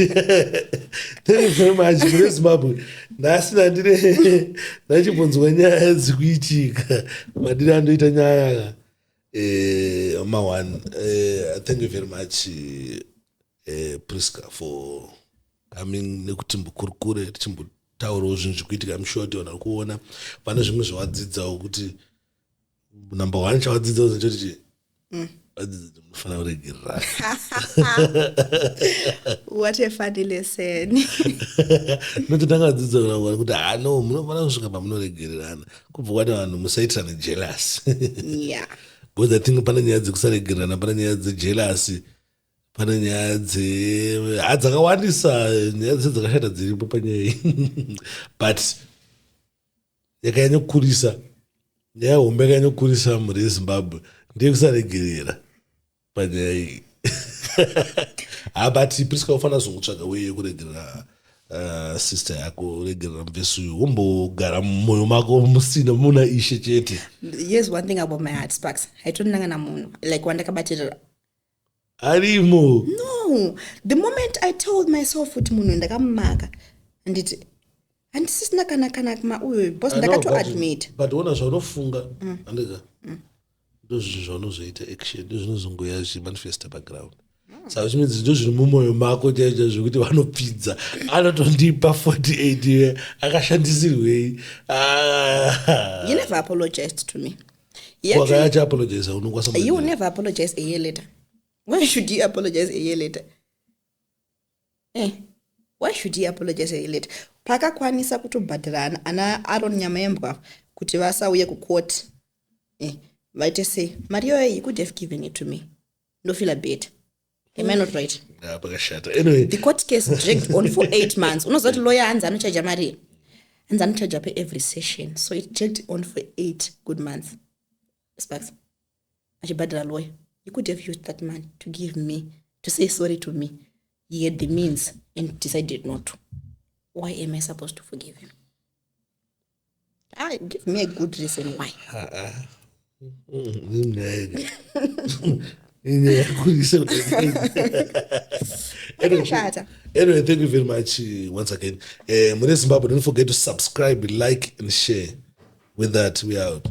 Speaker 2: Thank you very much. Mune Zimbabwe ndasina ndine ndachibvunzwa nyaya dzikuitika madiri andoita nyaya one. Thank you very much Priska for coming nekuti mbukurukure tichimbotaurawo zvinhu zvikuitika. I'm sure tiona kuona pane zvimwe zvawadzidzawo kuti number 1 chawadzidzawo zvinchoti munofanira kuregerera.
Speaker 1: What a funny lesson.
Speaker 2: Noti ndangadzidza kuti no munofanira kusvika pamunoregererana kubva kwati vanhu musaitirane jealous.
Speaker 1: Yeah.
Speaker 2: Because I think pane nyaya dzekusaregererana, pane nyaya dzejealous, pane nyaya dzakawandisa, nyaya dzese dzakashata dziripo panyaya iyi. But yakanyanya kukurisa yahombeka inokurisa mhuri yezimbabwe ndeyekusaregerera panyaya iyi. But priska ufana zongotsvaga weye yekuregerera sister yako, uregerera muvhesi uyu, wombogara mumwoyo mako musina muna ishe chete.
Speaker 1: Here's one thing about my heart, Sparks. Haitondanga munhu like wandakabatira
Speaker 2: arimo.
Speaker 1: No, the moment I told myself kuti munhu ndakamumaka anditi handisisina kana uyo boss ndakatoadmit.
Speaker 2: But wona zvaunofunga andika ndozvinhu zvaunozoita action ndozvinozongoya zvimanifesta background. Saka zvimidzi ndo zviri mumwoyo mako chaizvo zvekuti vanopidza anotondipa 48 akashandisirwei.
Speaker 1: You never apologized to me.
Speaker 2: Wakayacha apologize unongwa somebody.
Speaker 1: You never apologize a year later. Why should you apologize a year later? Why should you apologize a year later? Pakakwanisa kutobhadharana ana Aaron nyama yembwa kuti vasauye kucourt. Vaite say, Mario, you could have given it to me. No feel a bit. Am I not right?
Speaker 2: Anyway,
Speaker 1: the court case dragged on for 8 months. Unozoti lawyer hands anochaja mari. Hands anochaja pay every session. So it dragged on for 8 good months. Sparks. Achibadra lawyer. You could have used that money to give me, to say sorry to me. He had the means and decided not to. Why am I supposed to forgive him? Give me a good reason why.
Speaker 2: Anyway, thank you very much once again. Mune Zimbabwe, don't forget to subscribe, like, and share. With that, we are out.